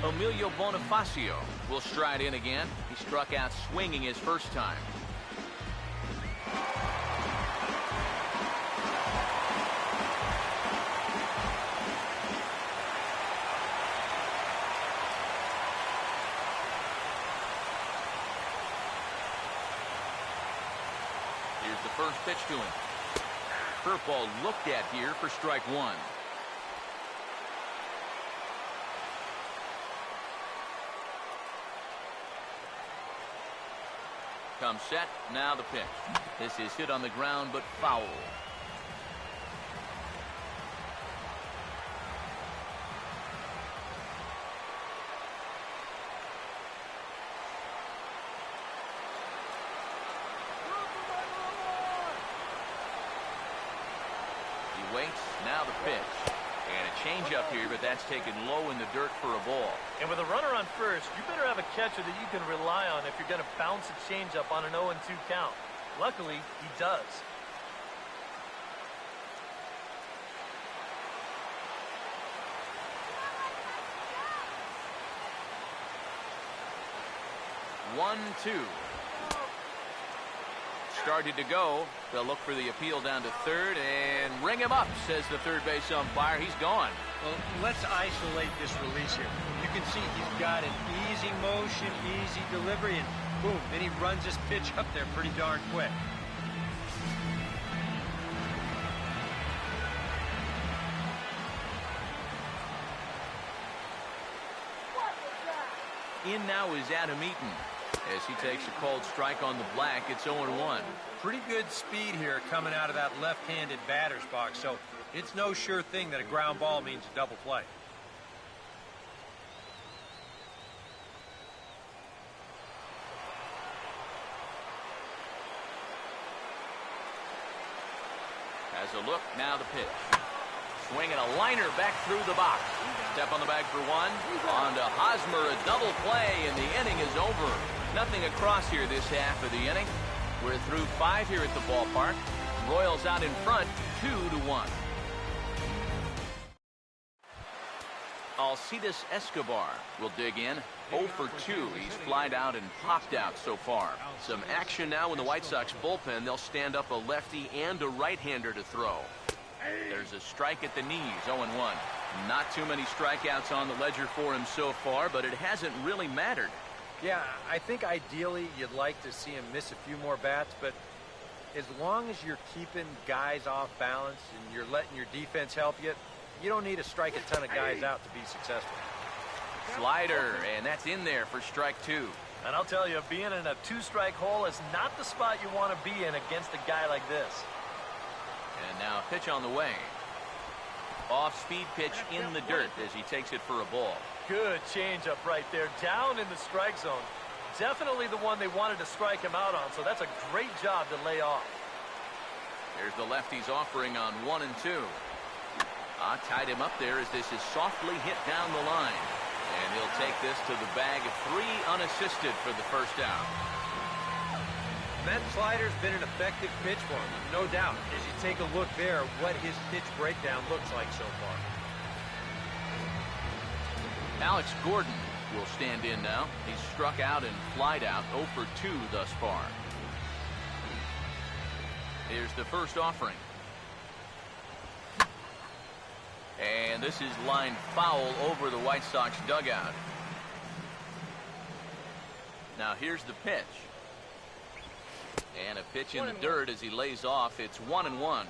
Emilio Bonifacio will stride in again. He struck out swinging his first time. Here's the first pitch to him. Curveball looked at here for strike 1. Comes set, now the pitch. This is hit on the ground, but foul. He waits, now the pitch. And a changeup here, but that's taken low in the dirt for a ball. And with a runner on first, you better have a catcher that you can rely on if you're going to bounce a changeup on an 0-2 count. Luckily, he does. One, two. Started to go. They'll look for the appeal down to third and ring him up, says the third base umpire. He's gone. Well, let's isolate this release here. You can see he's got an easy motion, easy delivery, and boom, then he runs his pitch up there pretty darn quick. In now is Adam Eaton. As he takes a called strike on the black, it's 0-1. Pretty good speed here coming out of that left-handed batter's box, so it's no sure thing that a ground ball means a double play. Has a look, now the pitch. Swinging a liner back through the box. Step on the bag for one. On to Hosmer, a double play, and the inning is over. Nothing across here this half of the inning. We're through 5 here at the ballpark. Royals out in front, 2-1. Alcides Escobar will dig in. 0 for 2. He's flied out and popped out so far. Some action now in the White Sox bullpen. They'll stand up a lefty and a right-hander to throw. There's a strike at the knees, 0-1. Not too many strikeouts on the ledger for him so far, but it hasn't really mattered. Yeah, I think ideally you'd like to see him miss a few more bats, but as long as you're keeping guys off balance and you're letting your defense help you, you don't need to strike a ton of guys out to be successful. Slider, and that's in there for strike two. And I'll tell you, being in a two-strike hole is not the spot you want to be in against a guy like this. And now a pitch on the way. Off-speed pitch in the dirt as he takes it for a ball. Good changeup right there, down in the strike zone. Definitely the one they wanted to strike him out on, so that's a great job to lay off. There's the lefty's offering on 1 and 2. Tied him up there as this is softly hit down the line. And he'll take this to the bag of 3 unassisted for the first out. That slider's been an effective pitch for him, no doubt. As you take a look there, what his pitch breakdown looks like so far. Alex Gordon will stand in now. He's struck out and flied out 0 for 2 thus far. Here's the first offering. And this is lined foul over the White Sox dugout. Now here's the pitch. And a pitch in the dirt as he lays off. It's 1 and 1.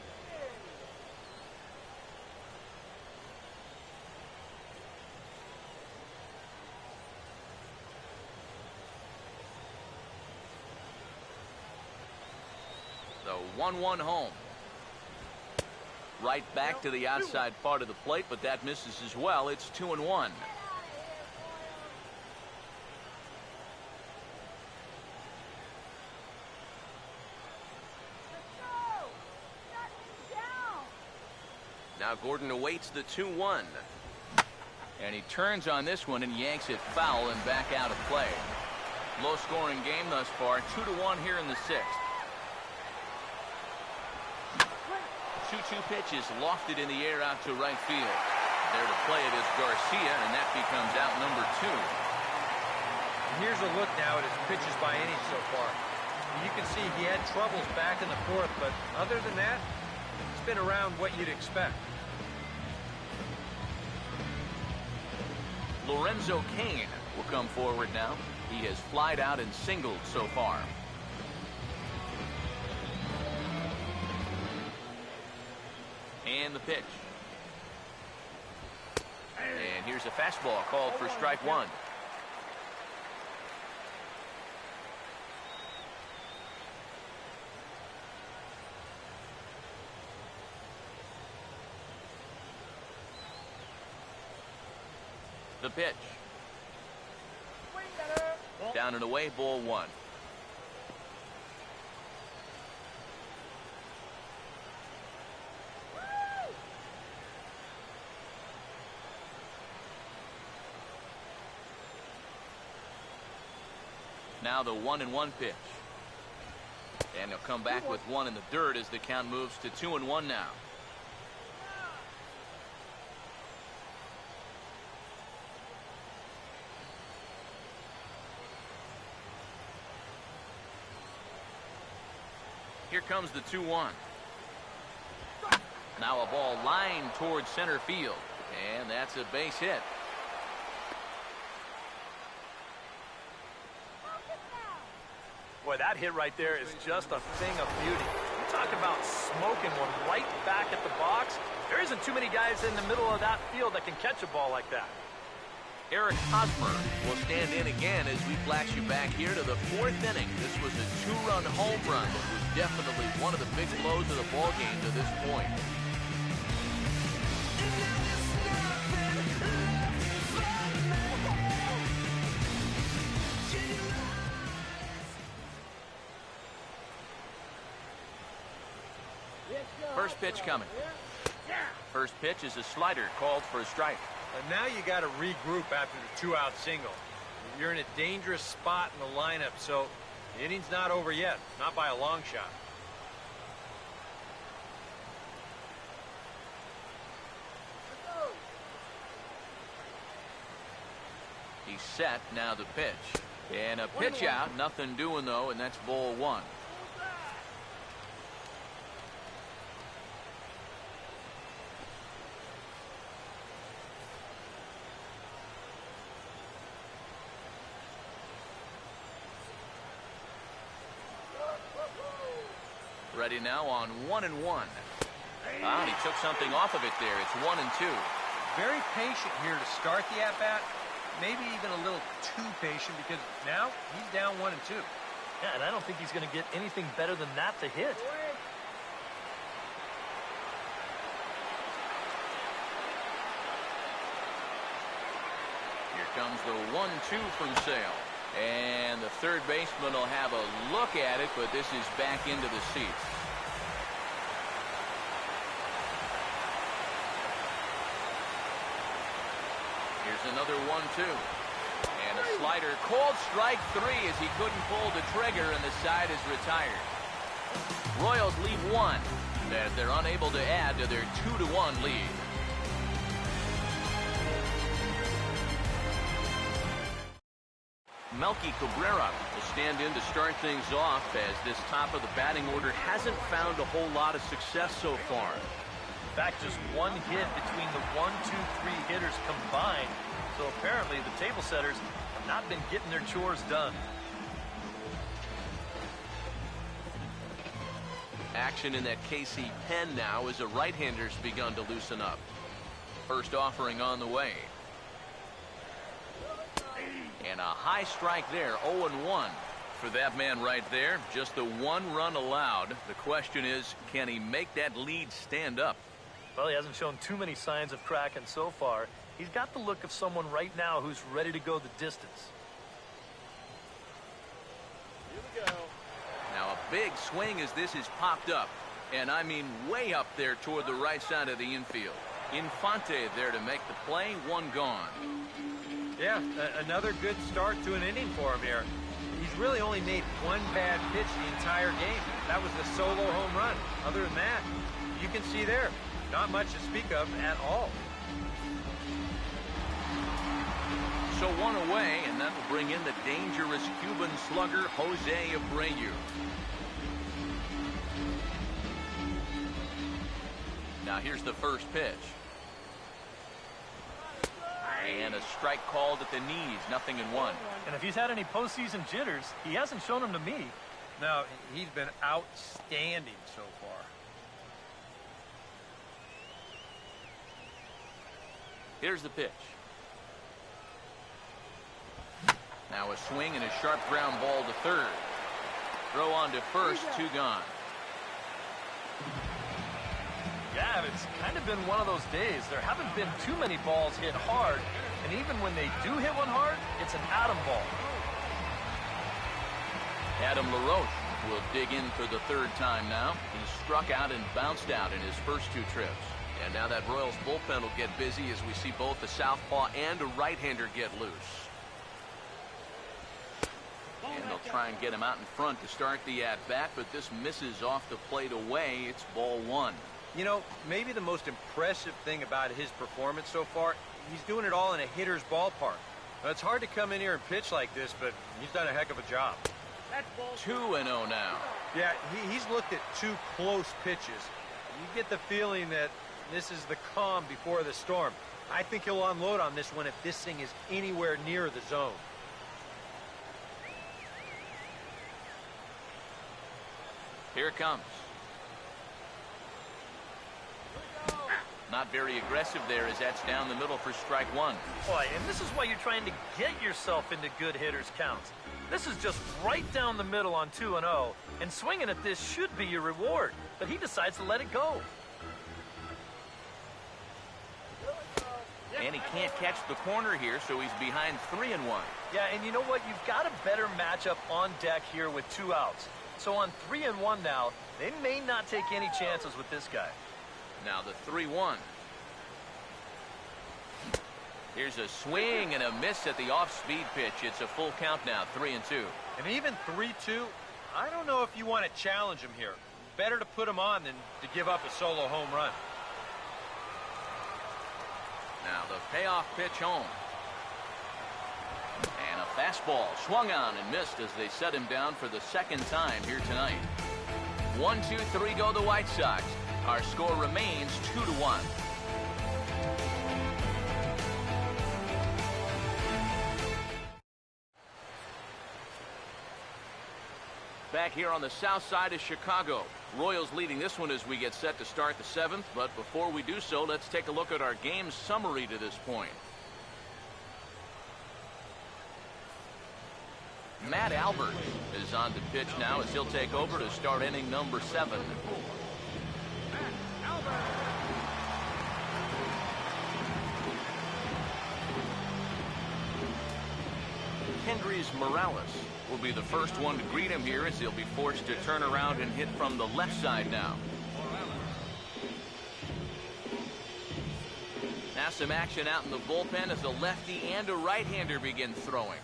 The 1-1 home. Right back to the outside part of the plate, but that misses as well. It's 2 and 1. Now Gordon awaits the 2-1. And he turns on this one and yanks it foul and back out of play. Low scoring game thus far. 2-1 here in the 6th. 2-2 pitch is lofted in the air out to right field. There to play it is Garcia, and that becomes out number 2. And here's a look now at his pitches by inning so far. You can see he had troubles back in the 4th, but other than that, it's been around what you'd expect. Lorenzo Cain will come forward now. He has flied out and singled so far. And the pitch. And here's a fastball called for strike 1. The pitch. Down and away, ball 1. Now the 1-1 pitch. And he'll come back with 1 in the dirt as the count moves to 2-1 now. Here comes the 2-1. Now a ball lined towards center field. And that's a base hit. Boy, that hit right there is just a thing of beauty. You talk about smoking one right back at the box. There isn't too many guys in the middle of that field that can catch a ball like that. Eric Hosmer will stand in again as we flash you back here to the 4th inning. This was a 2-run home run that was definitely one of the big blows of the ball game to this point. First pitch coming. First pitch is a slider called for a strike. And now you got to regroup after the 2-out single. You're in a dangerous spot in the lineup, so the inning's not over yet, not by a long shot. He's set, now the pitch. And a pitch out, nothing doing though, and that's ball 1. Ready now on 1-1. He took something off of it there. It's 1-2. Very patient here to start the at-bat. maybe even a little too patient because now he's down 1-2. Yeah, and I don't think he's going to get anything better than that to hit. Here comes the 1-2 from Sale. And the third baseman will have a look at it, but this is back into the seats. Here's another 1-2. And a slider. Called strike 3 as he couldn't pull the trigger, and the side is retired. Royals lead 1 as they're unable to add to their 2-1 lead. Melky Cabrera will stand in to start things off as this top of the batting order hasn't found a whole lot of success so far. In fact, just one hit between the 1, 2, 3 hitters combined. So apparently the table setters have not been getting their chores done. Action in that KC pen now as the right-handers begun to loosen up. First offering on the way. And a high strike there, 0-1. For that man right there, just the 1 run allowed. The question is, can he make that lead stand up? Well, he hasn't shown too many signs of cracking so far. He's got the look of someone right now who's ready to go the distance. Here we go. Now a big swing as this is popped up. And I mean way up there toward the right side of the infield. Infante there to make the play, 1 gone. Yeah, another good start to an inning for him here. He's really only made 1 bad pitch the entire game. That was the solo home run. Other than that, you can see there, not much to speak of at all. So 1 away, and that will bring in the dangerous Cuban slugger, Jose Abreu. Now here's the first pitch. And a strike called at the knees, 0-1. And if he's had any postseason jitters, he hasn't shown them to me. No, he's been outstanding so far. Here's the pitch. Now a swing and a sharp ground ball to third. Throw on to first, 2 gone. Yeah, it's kind of been one of those days. There haven't been too many balls hit hard, and even when they do hit one hard, it's an atom ball. Adam LaRoche will dig in for the 3rd time now. He struck out and bounced out in his first 2 trips. And now that Royals bullpen will get busy as we see both a southpaw and a right-hander get loose. And they'll try and get him out in front to start the at-bat, but this misses off the plate away. It's ball 1. You know, maybe the most impressive thing about his performance so far, he's doing it all in a hitter's ballpark. Now, it's hard to come in here and pitch like this, but he's done a heck of a job. 2-0 now. Yeah, he's looked at 2 close pitches. You get the feeling that this is the calm before the storm. I think he'll unload on this one if this thing is anywhere near the zone. Here it comes. Not very aggressive there as that's down the middle for strike 1. Boy, and this is why you're trying to get yourself into good hitters' counts. This is just right down the middle on 2-0, and swinging at this should be your reward, but he decides to let it go. And he can't catch the corner here, so he's behind 3-1. Yeah, and you know what? You've got a better matchup on deck here with 2 outs. So on 3-1 now, they may not take any chances with this guy. Now the 3-1. Here's a swing and a miss at the off-speed pitch. It's a full count now, 3-2. And even 3-2, I don't know if you want to challenge him here. Better to put him on than to give up a solo home run. Now the payoff pitch home. And a fastball swung on and missed as they set him down for the 2nd time here tonight. 1-2-3 go the White Sox. Our score remains 2-1. Back here on the south side of Chicago. Royals leading this one as we get set to start the 7th. But before we do so, let's take a look at our game summary to this point. Matt Albert is on the pitch now as he'll take over to start inning number 7. Kendrys Morales will be the first one to greet him here as he'll be forced to turn around and hit from the left side now. Now some action out in the bullpen as a lefty and a right-hander begin throwing.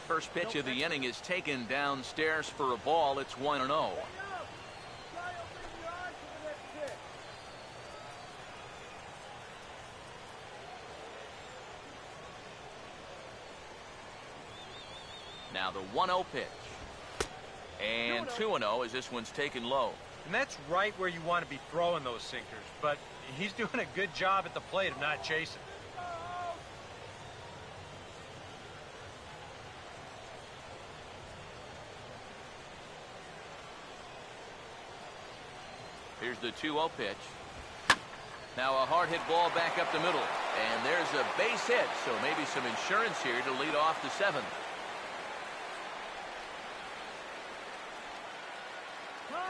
First pitch of the inning is taken downstairs for a ball. It's 1-0. Now the 1-0 pitch. And 2-0 as this one's taken low. And that's right where you want to be throwing those sinkers. But he's doing a good job at the plate of not chasing. Here's the 2-0 pitch. Now a hard hit ball back up the middle. And there's a base hit, so maybe some insurance here to lead off the 7th.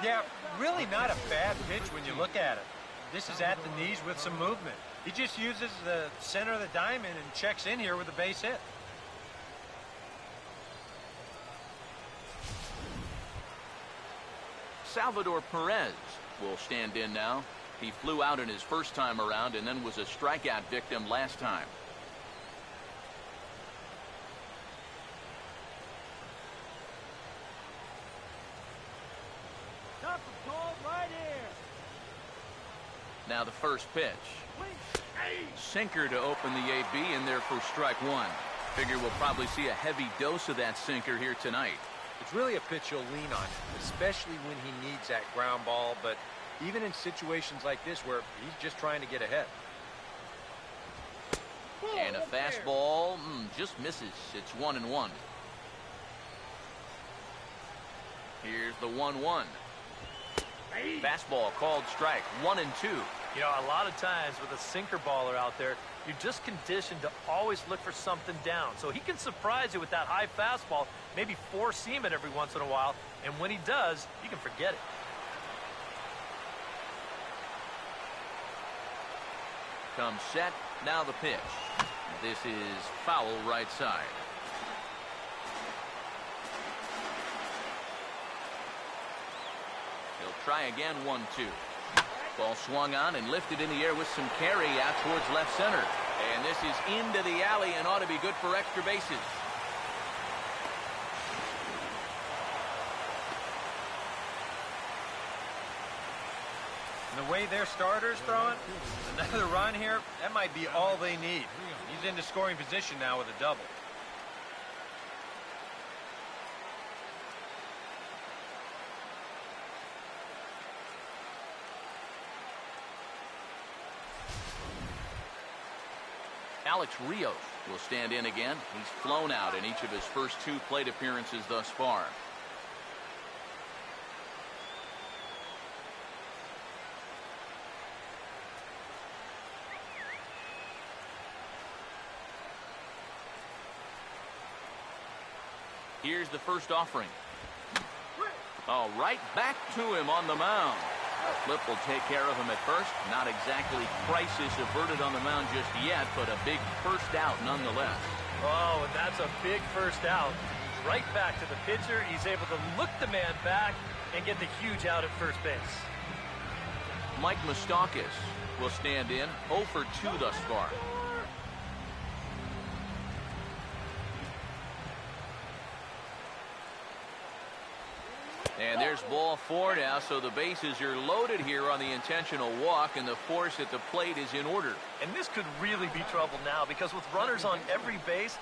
Yeah, really not a bad pitch when you look at it. This is at the knees with some movement. He just uses the center of the diamond and checks in here with a base hit. Salvador Perez will stand in now. He flew out in his first time around and then was a strikeout victim last time. Now the first pitch. Sinker to open the AB in there for strike 1. Figure we'll probably see a heavy dose of that sinker here tonight. It's really a pitch you'll lean on, especially when he needs that ground ball, but even in situations like this where he's just trying to get ahead. And a fastball just misses. It's 1-1. Here's the 1-1. Fastball called strike. 1-2. You know, a lot of times with a sinker baller out there, you're just conditioned to always look for something down. So he can surprise you with that high fastball, maybe four-seam it every once in a while, and when he does, you can forget it. Comes set. Now the pitch. This is foul right side. He'll try again. 1-2. Ball swung on and lifted in the air with some carry out towards left center. And this is into the alley and ought to be good for extra bases. And the way their starter's throwing, another run here, that might be all they need. He's into scoring position now with a double. Alex Rios will stand in again. He's flown out in each of his first 2 plate appearances thus far. Here's the first offering. Oh, right back to him on the mound. Flip will take care of him at first. Not exactly crisis averted on the mound just yet, but a big first out nonetheless. Oh, and that's a big first out. Right back to the pitcher. He's able to look the man back and get the huge out at first base. Mike Moustakas will stand in. 0 for 2 thus far. And there's ball 4 now, so the bases are loaded here on the intentional walk, and the force at the plate is in order. And this could really be trouble now, because with runners on every base,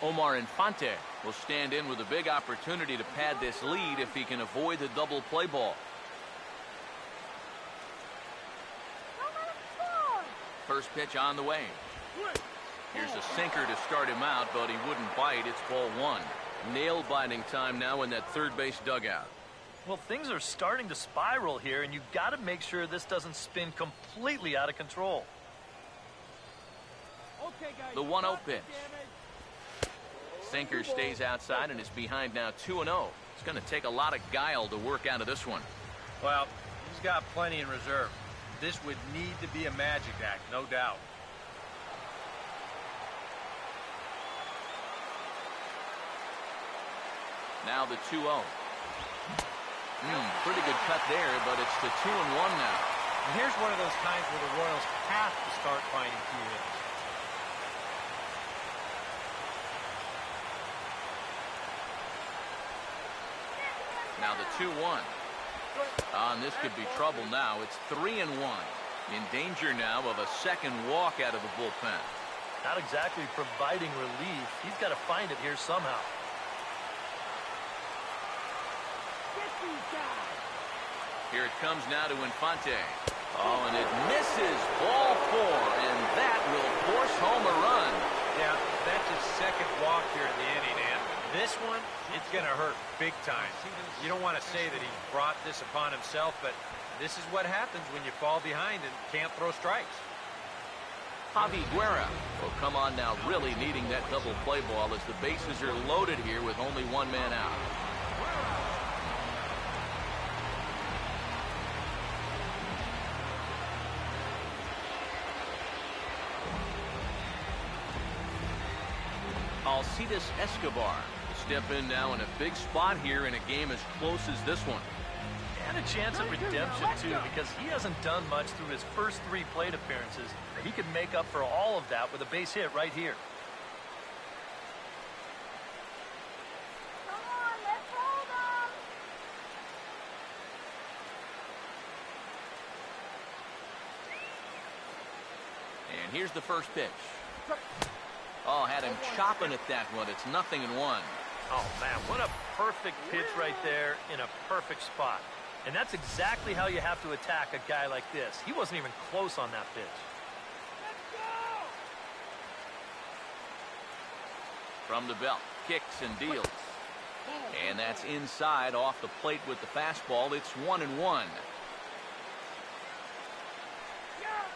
Omar Infante will stand in with a big opportunity to pad this lead if he can avoid the double play ball. First pitch on the way. Here's a sinker to start him out, but he wouldn't bite. It's ball 1. Nail-biting time now in that third base dugout. Well, things are starting to spiral here, and you've got to make sure this doesn't spin completely out of control. Okay, guys. The 1-0 pitch. Sinker stays outside and is behind now 2-0. It's going to take a lot of guile to work out of this one. Well, he's got plenty in reserve. This would need to be a magic act, no doubt. Now the 2-0. Pretty good cut there, but it's the 2-1 now. And here's one of those times where the Royals have to start finding key hits. Now the 2-1. And this could be trouble now. It's 3-1. In danger now of a second walk out of the bullpen. Not exactly providing relief. He's got to find it here somehow. Get these guys. Here it comes now to Infante. Oh, and it misses. Ball 4, and that will force home a run. Yeah, that's his second walk here in the inning, and this one, it's going to hurt big time. You don't want to say that he brought this upon himself, but this is what happens when you fall behind and can't throw strikes. Javi Guerra will come on now, really needing that double play ball as the bases are loaded here with only one man out. Alcides Escobar will step in now in a big spot here in a game as close as this one. And a chance at redemption, too, because he hasn't done much through his first 3 plate appearances. He could make up for all of that with a base hit right here. Come on, let's hold them. And here's the first pitch. Oh, had him chopping at that one. It's 0-1. Oh, man, what a perfect pitch right there in a perfect spot. And that's exactly how you have to attack a guy like this. He wasn't even close on that pitch. Let's go. From the belt, kicks and deals. And that's inside off the plate with the fastball. It's 1-1. You're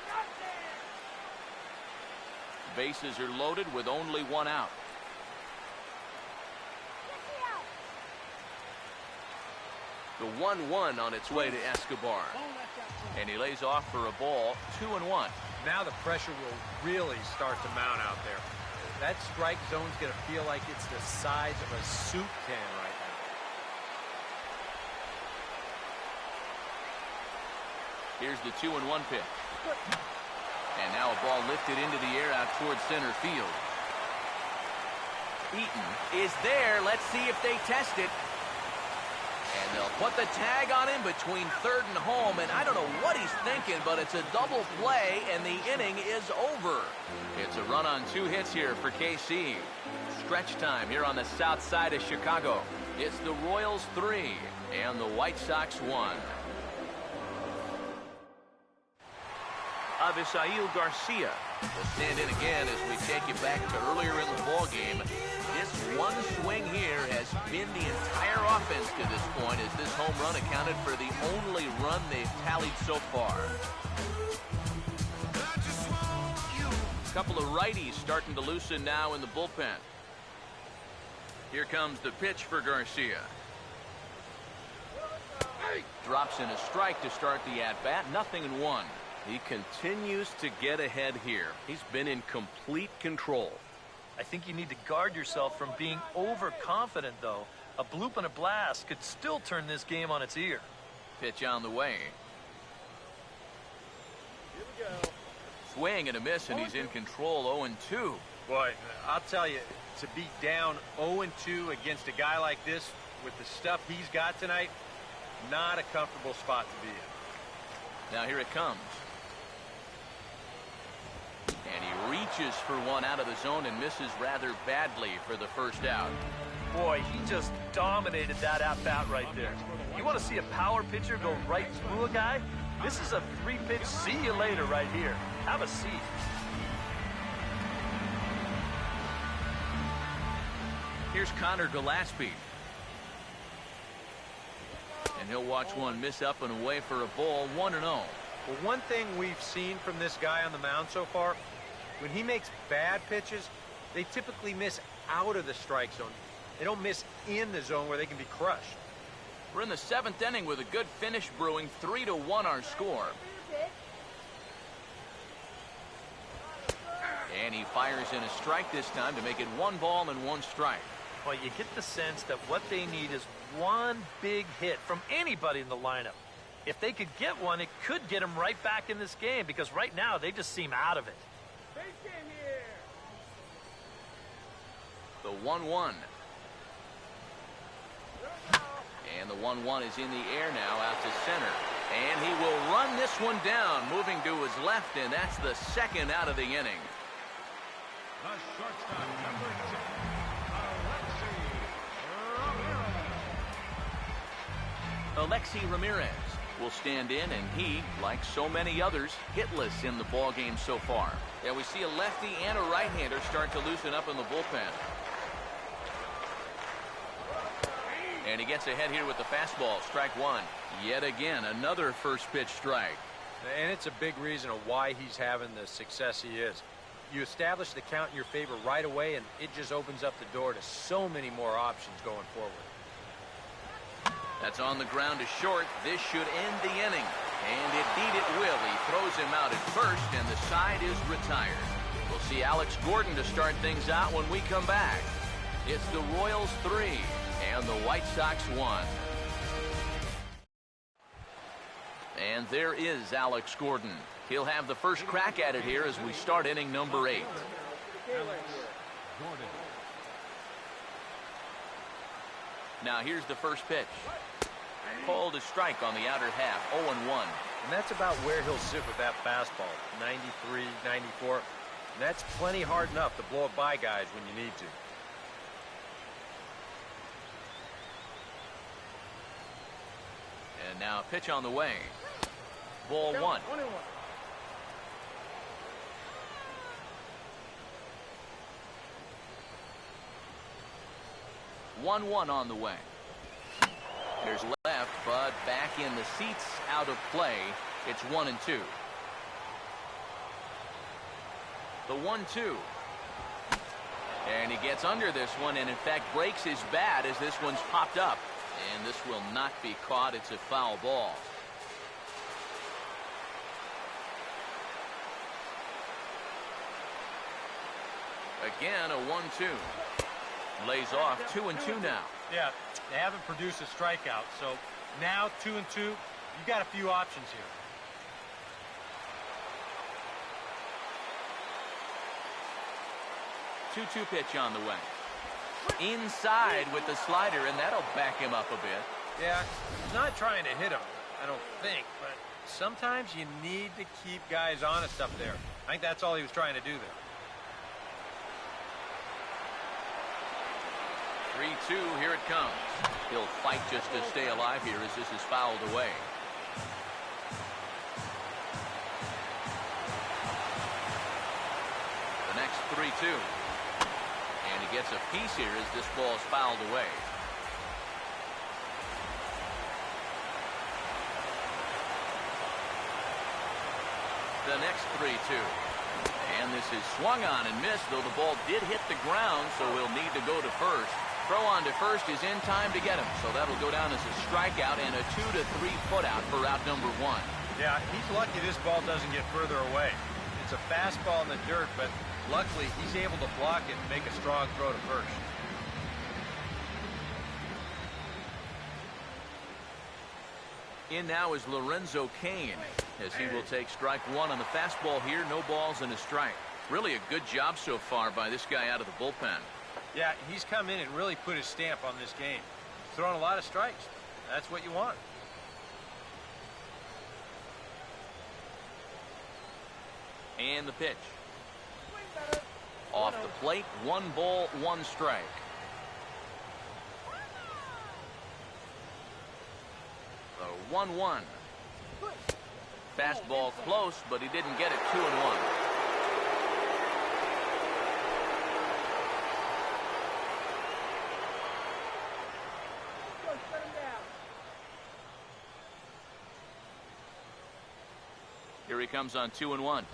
not there. Bases are loaded with only one out. The 1-1 on its way to Escobar. And he lays off for a ball, 2-1. Now the pressure will really start to mount out there. That strike zone's going to feel like it's the size of a soup can right now. Here's the 2-1 pitch. And now a ball lifted into the air out towards center field. Eaton is there. Let's see if they test it. And they'll put the tag on him between third and home. And I don't know what he's thinking, but it's a double play, and the inning is over. It's a run on 2 hits here for KC. Stretch time here on the south side of Chicago. It's the Royals 3 and the White Sox 1. Avisail Garcia will stand in again as we take you back to earlier in the ballgame. This one swing here has been the entire offense to this point, as this home run accounted for the only run they've tallied so far. A couple of righties starting to loosen now in the bullpen. Here comes the pitch for Garcia. Drops in a strike to start the at-bat. 0-1. He continues to get ahead here. He's been in complete control. I think you need to guard yourself from being overconfident, though. A bloop and a blast could still turn this game on its ear. Pitch on the way. Here we go. Swing and a miss, and he's in control. 0-2. Boy, I'll tell you, to be down 0-2 against a guy like this with the stuff he's got tonight, not a comfortable spot to be in. Now here it comes. And he reaches for one out of the zone and misses rather badly for the first out. Boy, he just dominated that at-bat right there. You want to see a power pitcher go right through a guy? This is a 3-pitch see you later right here. Have a seat. Here's Connor Gillespie. And he'll watch one miss up and away for a ball, 1-0. Well, one thing we've seen from this guy on the mound so far, when he makes bad pitches, they typically miss out of the strike zone. They don't miss in the zone where they can be crushed. We're in the 7th inning with a good finish brewing. 3-1 our score. And he fires in a strike this time to make it 1 ball and 1 strike. Well, you get the sense that what they need is one big hit from anybody in the lineup. If they could get one, it could get them right back in this game, because right now they just seem out of it. Base game here. The 1-1. And the 1-1 is in the air now out to center. And he will run this one down, moving to his left, and that's the 2nd out of the inning. The shortstop, number 10, Alexi Ramirez will stand in, and he, like so many others, hitless in the ball game so far. Yeah, we see a lefty and a right-hander start to loosen up in the bullpen. And he gets ahead here with the fastball, strike 1. Yet again, another first pitch strike. And it's a big reason of why he's having the success he is. You establish the count in your favor right away, and it just opens up the door to so many more options going forward. That's on the ground to short. This should end the inning. And indeed it will. He throws him out at first, and the side is retired. We'll see Alex Gordon to start things out when we come back. It's the Royals 3 and the White Sox 1. And there is Alex Gordon. He'll have the first crack at it here as we start inning number 8. Gordon. Now here's the first pitch. Called a strike on the outer half, 0-1. And that's about where he'll sit with that fastball, 93, 94. And that's plenty hard enough to blow it by guys when you need to. And now a pitch on the way. Ball 1. 1-1 on the way. There's left, but back in the seats, out of play. It's 1-2. The 1-2. And he gets under this one, and in fact breaks his bat as this one's popped up. And this will not be caught. It's a foul ball. Again, a 1-2. Lays off. 2-2 now. Yeah, they haven't produced a strikeout, so now 2-2. You got a few options here. 2-2 pitch on the way. Inside with the slider, and that'll back him up a bit. Yeah, he's not trying to hit him, I don't think, but sometimes you need to keep guys honest up there. I think that's all he was trying to do there. 3-2, here it comes. He'll fight just to stay alive here as this is fouled away. The next 3-2. And he gets a piece here as this ball is fouled away. The next 3-2. And this is swung on and missed, though the ball did hit the ground, so he'll need to go to first. Throw on to first is in time to get him, so that'll go down as a strikeout and a 2 to 3 foot out for out number 1. Yeah, he's lucky this ball doesn't get further away. It's a fastball in the dirt, but luckily he's able to block it and make a strong throw to first. In now is Lorenzo Cain, as he will take strike 1 on the fastball here. No balls and a strike. Really a good job so far by this guy out of the bullpen. Yeah, he's come in and really put his stamp on this game. He's thrown a lot of strikes. That's what you want. And the pitch. Off the plate, 1 ball, 1 strike. The 1-1. Fastball close, but he didn't get it. 2-1. Here he comes on 2-1.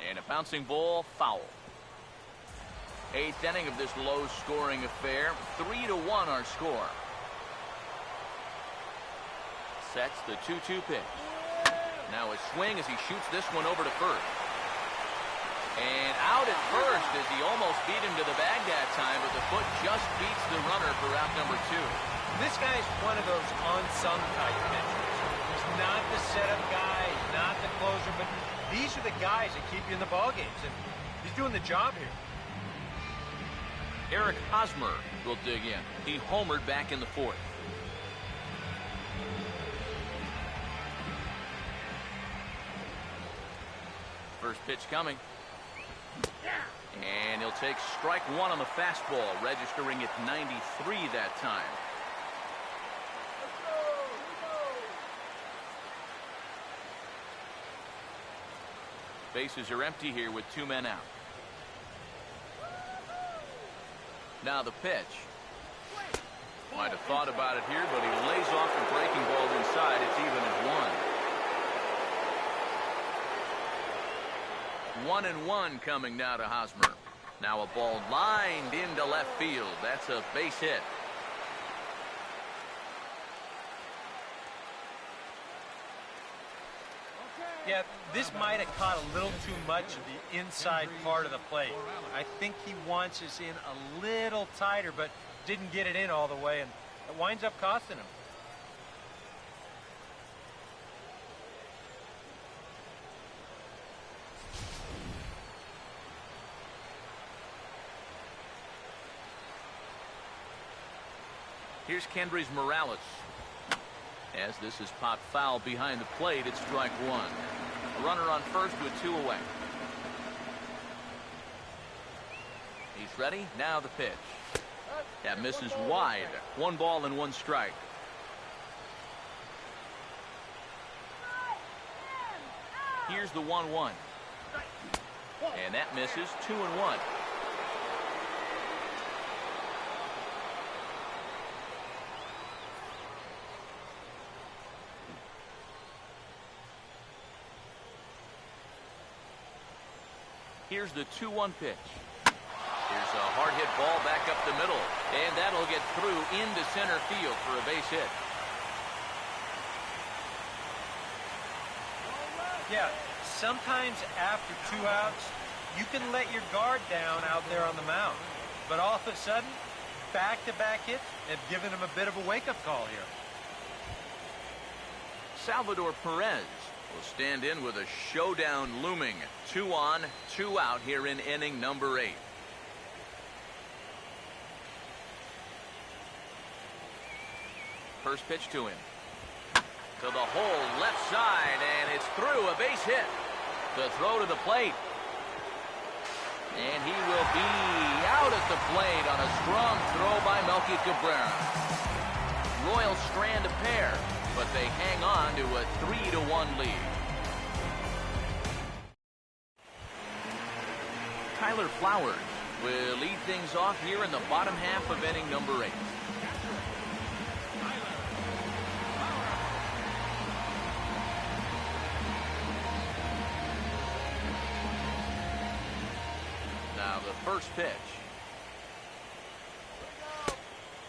And a bouncing ball, foul. 8th inning of this low-scoring affair. 3-1 our score. Sets the 2-2 pitch. Now a swing as he shoots this one over to first. And out at first as he almost beat him to the bag that time, but the foot just beats the runner for out number 2. This guy is one of those unsung type pitchers. He's not the setup guy, he's not the closer, but these are the guys that keep you in the ball games, and he's doing the job here. Eric Hosmer will dig in. He homered back in the 4th. First pitch coming. And he'll take strike 1 on the fastball, registering at 93 that time. Bases are empty here with 2 men out. Now the pitch. Might have thought about it here, but he lays off the breaking ball inside. It's even at 1. 1-1 coming now to Hosmer. Now a ball lined into left field. That's a base hit. Yeah, this might have caught a little too much of the inside part of the plate. I think he wants us in a little tighter, but didn't get it in all the way, and it winds up costing him. Here's Kendrys Morales. As this is popped foul behind the plate, it's strike 1. A runner on first with 2 away. He's ready. Now the pitch. That misses wide. 1 ball and 1 strike. Here's the 1-1. And that misses. 2-1. Here's the 2-1 pitch. Here's a hard hit ball back up the middle, and that'll get through into center field for a base hit. Yeah, sometimes after 2 outs, you can let your guard down out there on the mound. But all of a sudden, back-to-back hits have given him a bit of a wake-up call here. Salvador Perez will stand in with a showdown looming. 2 on, 2 out here in inning number 8. First pitch to him. To the hole left side, and it's through. A base hit. The throw to the plate. And he will be out at the plate on a strong throw by Melky Cabrera. Royals strand a pair, but they hang on to a 3-1 lead. Tyler Flowers will lead things off here in the bottom half of inning number 8. Now the first pitch.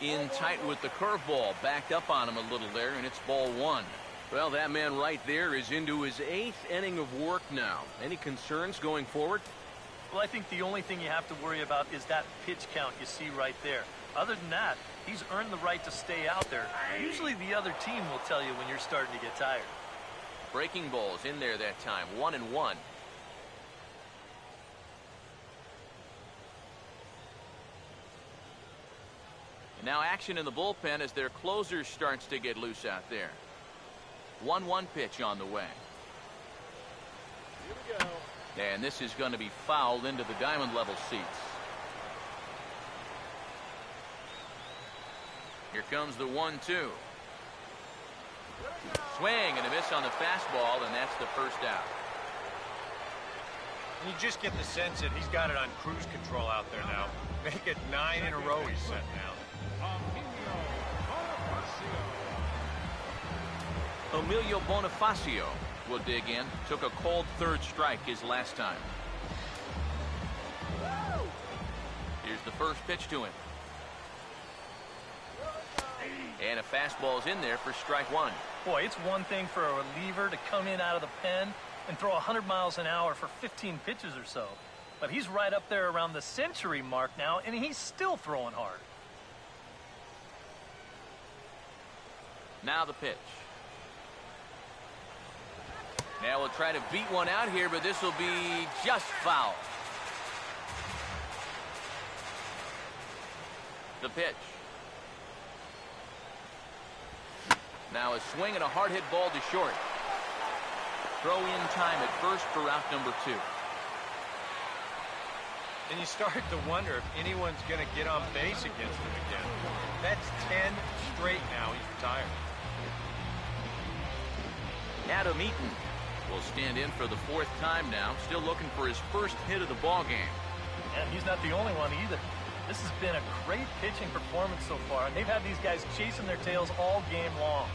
In tight with the curveball, backed up on him a little there, and it's ball 1. Well, that man right there is into his 8th inning of work now. Any concerns going forward? Well, I think the only thing you have to worry about is that pitch count you see right there. Other than that, he's earned the right to stay out there. Usually the other team will tell you when you're starting to get tired. Breaking balls in there that time, 1-1. Now action in the bullpen as their closer starts to get loose out there. 1-1 pitch on the way. Here we go. And this is going to be fouled into the diamond level seats. Here comes the 1-2. Swing and a miss on the fastball, and that's the first out. And you just get the sense that he's got it on cruise control out there now. Make it 9 in a row he's set now. Emilio Bonifacio will dig in. Took a cold third strike his last time. Here's the first pitch to him. And a fastball's in there for strike one. Boy, it's one thing for a reliever to come in out of the pen and throw 100 miles an hour for 15 pitches or so. But he's right up there around the century mark now, and he's still throwing hard. Now the pitch. Now we'll try to beat one out here, but this will be just foul. The pitch. Now a swing and a hard hit ball to short. Throw in time at first for out number 2. And you start to wonder if anyone's going to get on base against him again. That's 10 straight now. He's retired. Adam Eaton will stand in for the 4th time now, still looking for his first hit of the ball game. And he's not the only one either. This has been a great pitching performance so far, and they've had these guys chasing their tails all game long.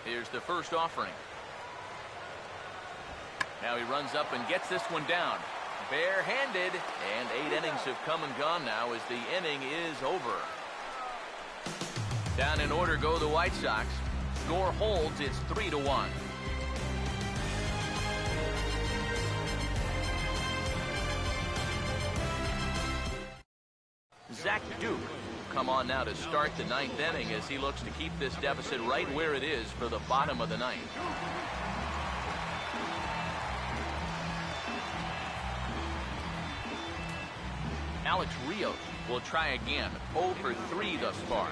Here's the first offering. Now he runs up and gets this one down. Barehanded, and 8 innings have come and gone now as the inning is over. Down in order go the White Sox. Score holds, it's 3-1. Zach Duke come on now to start the 9th inning as he looks to keep this deficit right where it is for the bottom of the 9th. Alex Rios will try again. 0 for 3 thus far.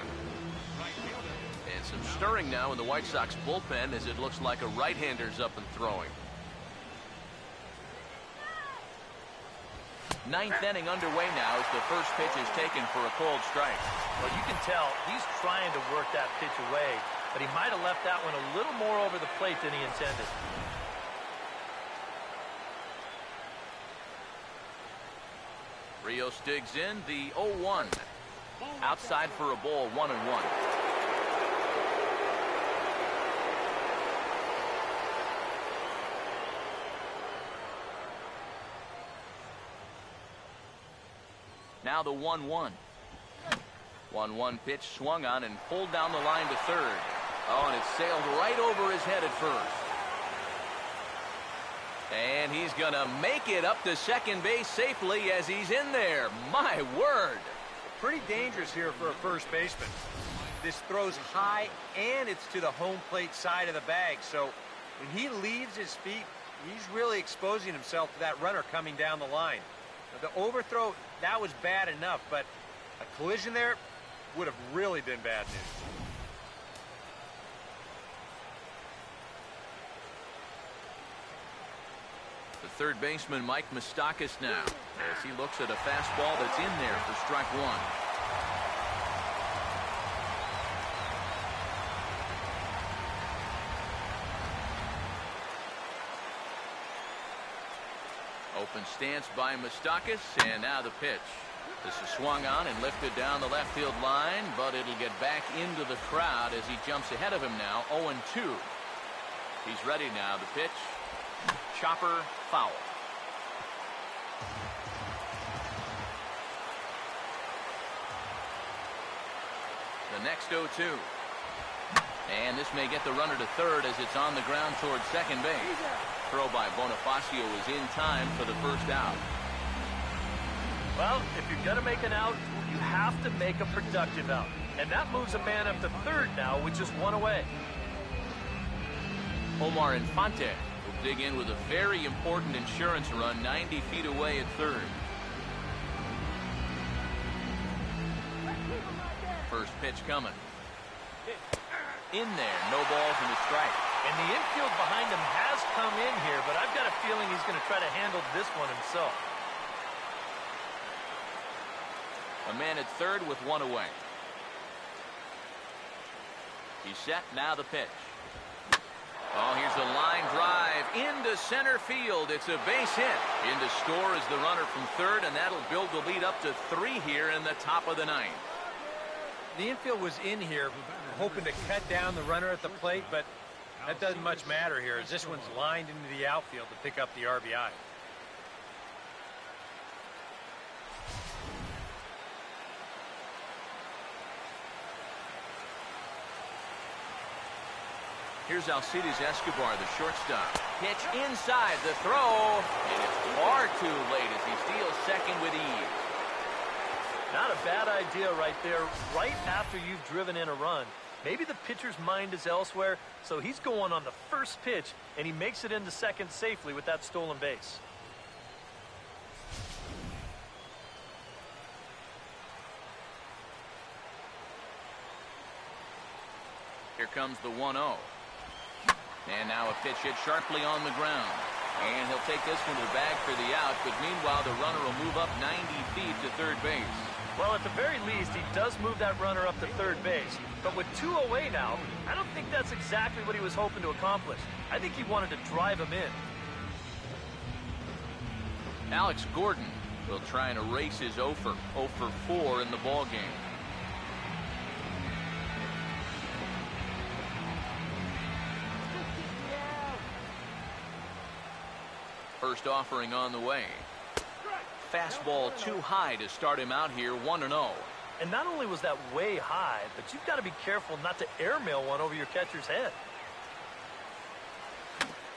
And some stirring now in the White Sox bullpen as it looks like a right-hander's up and throwing. 9th inning underway now as the first pitch is taken for a cold strike. Well, you can tell he's trying to work that pitch away, but he might have left that one a little more over the plate than he intended. Rios digs in the 0-1. Outside for a ball, 1-1. Now the 1-1. 1-1 pitch swung on and pulled down the line to third. Oh, and it sailed right over his head at first. And he's going to make it up to second base safely as he's in there. My word. Pretty dangerous here for a first baseman. This throws high, and it's to the home plate side of the bag. So when he leaves his feet, he's really exposing himself to that runner coming down the line. Now, the overthrow, that was bad enough, but a collision there would have really been bad news. The third baseman, Mike Moustakas, now as he looks at a fastball that's in there for strike 1. Open stance by Moustakas, and now the pitch. This is swung on and lifted down the left field line, but it'll get back into the crowd as he jumps ahead of him now, 0-2. He's ready now. The pitch. Chopper, foul. The next 0-2. And this may get the runner to third as it's on the ground towards second base. Throw by Bonifacio is in time for the first out. Well, if you're going to make an out, you have to make a productive out. And that moves a man up to third now with just 1 away. Omar Infante will dig in with a very important insurance run 90 feet away at third. First pitch coming. In there, no balls and a strike. And the infield behind him has come in here, but I've got a feeling he's going to try to handle this one himself. A man at third with 1 away. He's set, now the pitch. Oh, here's a line drive into center field. It's a base hit. In to score is the runner from third, and that'll build the lead up to 3 here in the top of the 9th. The infield was in here hoping to cut down the runner at the plate, but that doesn't much matter here as this one's lined into the outfield to pick up the RBI. Here's Alcides Escobar, the shortstop. Pitch inside, the throw, and it's far too late as he steals second with ease. Not a bad idea right there, right after you've driven in a run. Maybe the pitcher's mind is elsewhere, so he's going on the first pitch, and he makes it into second safely with that stolen base. Here comes the 1-0. And now a pitch hit sharply on the ground. And he'll take this one to the bag for the out, but meanwhile the runner will move up 90 feet to third base. Well, at the very least, he does move that runner up to third base. But with 2 away now, I don't think that's exactly what he was hoping to accomplish. I think he wanted to drive him in. Alex Gordon will try and erase his 0 for 4 in the ballgame. First offering on the way. Fastball too high to start him out here, 1-0. And not only was that way high, but you've got to be careful not to airmail one over your catcher's head.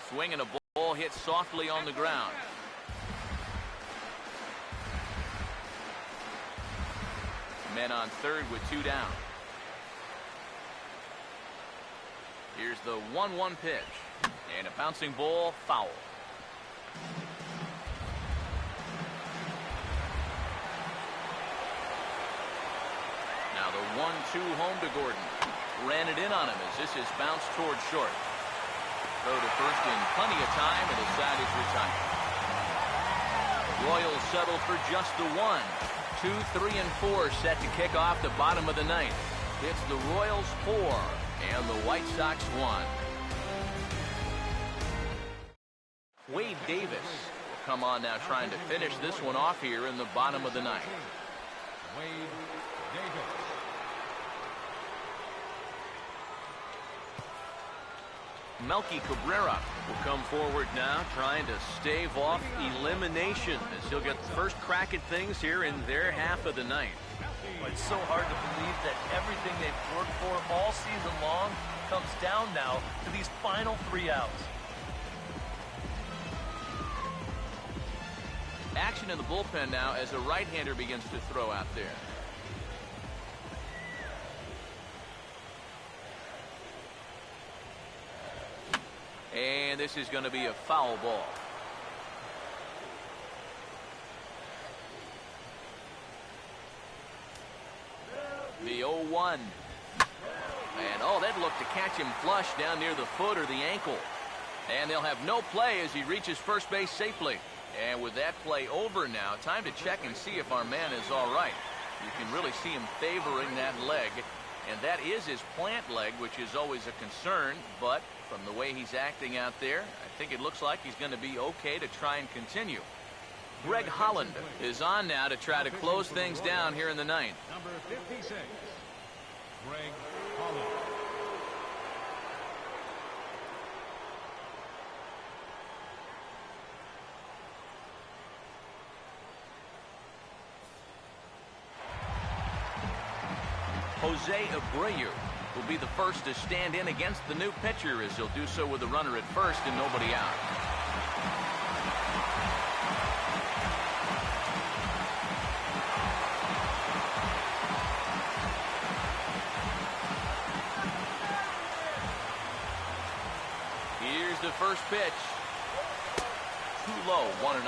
Swinging a ball hit softly on the ground. Men on third with 2 down. Here's the 1-1 pitch. And a bouncing ball, foul. Now the 1-2 home to Gordon. Ran it in on him as this is bounced towards short. Throw to first in plenty of time, and his side is retired. Royals settle for just the 1. 2, 3, and 4 set to kick off the bottom of the 9th. It's the Royals 4 and the White Sox 1. Wade Davis will come on now trying to finish this one off here in the bottom of the 9th. Wade Davis. Melky Cabrera will come forward now trying to stave off elimination as he'll get the first crack at things here in their half of the 9th. Well, it's so hard to believe that everything they've worked for all season long comes down now to these final 3 outs. Action in the bullpen now as a right-hander begins to throw out there. And this is going to be a foul ball. The 0-1. And that looked to catch him flush down near the foot or the ankle. And they'll have no play as he reaches first base safely. And with that play over now, time to check and see if our man is all right. You can really see him favoring that leg. And that is his plant leg, which is always a concern. But from the way he's acting out there, I think it looks like he's going to be okay to try and continue. Greg Holland is on now to try to close things down here in the 9th. Number 56, Greg Holland. Jose Abreu will be the first to stand in against the new pitcher as he'll do so with a runner at first and nobody out. Here's the first pitch. Too low, 1-0.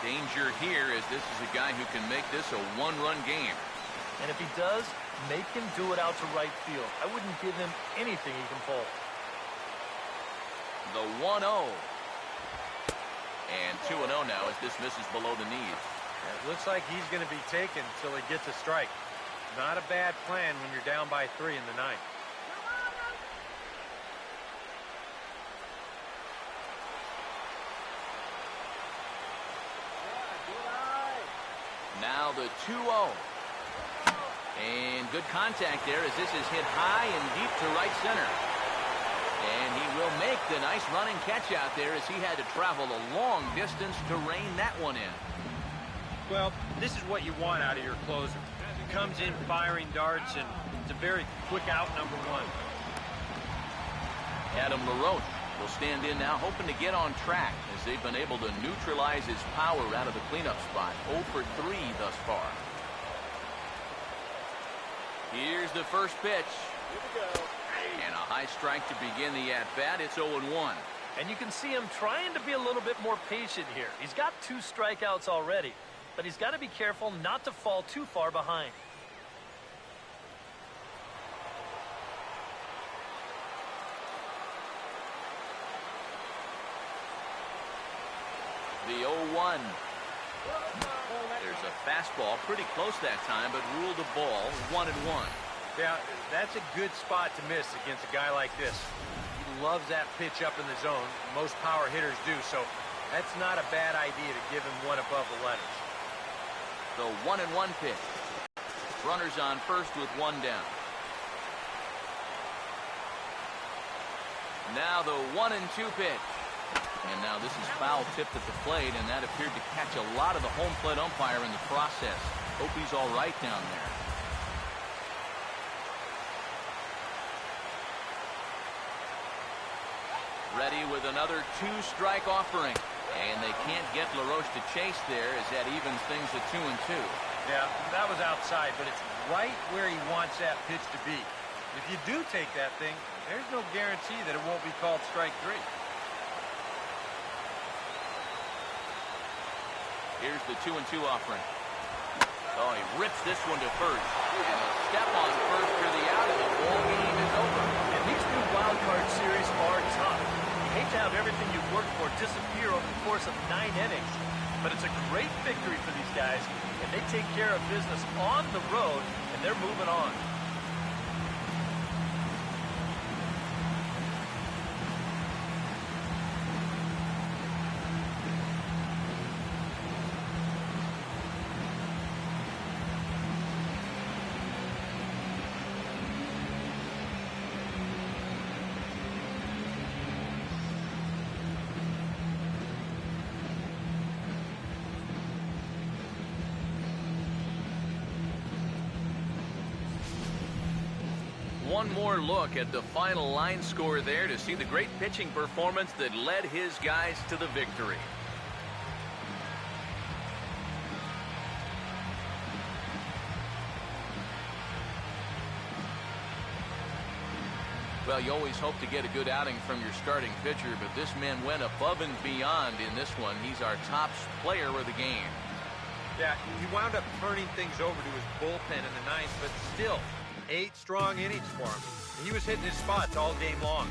Danger here as this is a guy who can make this a 1-run game. And if he does, make him do it out to right field. I wouldn't give him anything he can pull. The 1-0. And 2-0 now as this misses below the knees. It looks like he's going to be taken until he gets a strike. Not a bad plan when you're down by 3 in the 9th. Now the 2-0. And good contact there as this is hit high and deep to right center. And he will make the nice running catch out there as he had to travel a long distance to rein that one in. Well, this is what you want out of your closer. He comes in firing darts, and it's a very quick out number one. Adam LaRoche will stand in now, hoping to get on track as they've been able to neutralize his power out of the cleanup spot. 0 for 3 thus far. Here's the first pitch. And a high strike to begin the at-bat. It's 0-1. And you can see him trying to be a little bit more patient here. He's got 2 strikeouts already, but he's got to be careful not to fall too far behind. The 0-1. There's a fastball pretty close that time, but ruled a ball. 1-1. Yeah, that's a good spot to miss against a guy like this. He loves that pitch up in the zone. Most power hitters do, so that's not a bad idea to give him one above the letters. The 1-1 pitch. Runners on first with 1 down. Now the 1-2 pitch. And now this is foul tipped at the plate, and that appeared to catch a lot of the home plate umpire in the process. Hope he's all right down there. Ready with another 2-strike offering. And they can't get LaRoche to chase there as that evens things at 2-2. Yeah, that was outside, but it's right where he wants that pitch to be. If you do take that thing, there's no guarantee that it won't be called strike 3. Here's the 2-2 offering. Oh, he rips this one to first. And a step on first for the out, and the ball game is over. And these new wild card series are tough. You hate to have everything you've worked for disappear over the course of 9 innings. But it's a great victory for these guys, and they take care of business on the road, and they're moving on. One more look at the final line score there to see the great pitching performance that led his guys to the victory. Well, you always hope to get a good outing from your starting pitcher, but this man went above and beyond in this one. He's our top player of the game. Yeah, he wound up turning things over to his bullpen in the 9th, but still, 8 strong innings for him. He was hitting his spots all game long.